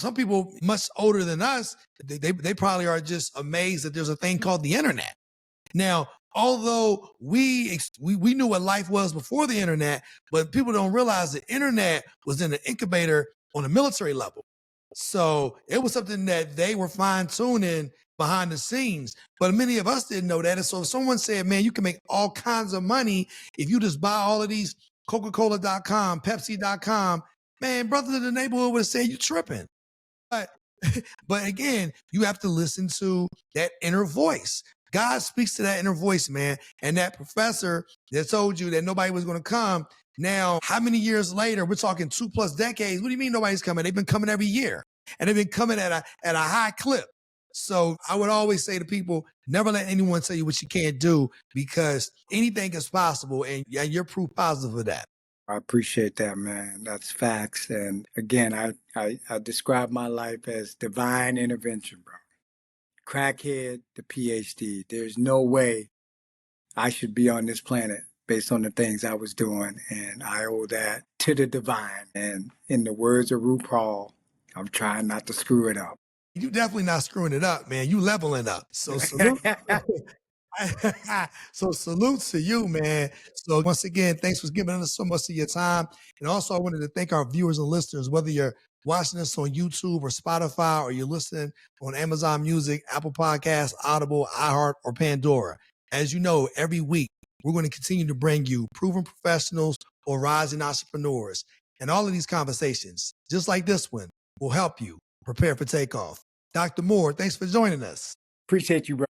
Some people much older than us, they probably are just amazed that there's a thing called the internet. Now, although we knew what life was before the internet, but people don't realize the internet was in an incubator on a military level. So it was something that they were fine tuning behind the scenes, but many of us didn't know that. And so if someone said, man, you can make all kinds of money if you just buy all of these Coca-Cola.com, Pepsi.com, man, brother in the neighborhood would say you tripping. But again, you have to listen to that inner voice. God speaks to that inner voice, man. And that professor that told you that nobody was going to come, now, how many years later, we're talking 2+ decades. What do you mean nobody's coming? They've been coming every year, and they've been coming at a high clip. So I would always say to people, never let anyone tell you what you can't do, because anything is possible, and you're proof positive of that. I appreciate that, man. That's facts. And again, I describe my life as divine intervention, bro. Crackhead to PhD. There's no way I should be on this planet based on the things I was doing. And I owe that to the divine. And in the words of RuPaul, I'm trying not to screw it up. You definitely not screwing it up, man. You leveling up. So salute. So salute to you, man. So once again, thanks for giving us so much of your time. And also I wanted to thank our viewers and listeners, whether you're watching us on YouTube or Spotify, or you're listening on Amazon Music, Apple Podcasts, Audible, iHeart, or Pandora. As you know, every week, we're going to continue to bring you proven professionals or rising entrepreneurs. And all of these conversations, just like this one, will help you prepare for takeoff. Dr. Moore, thanks for joining us. Appreciate you, bro.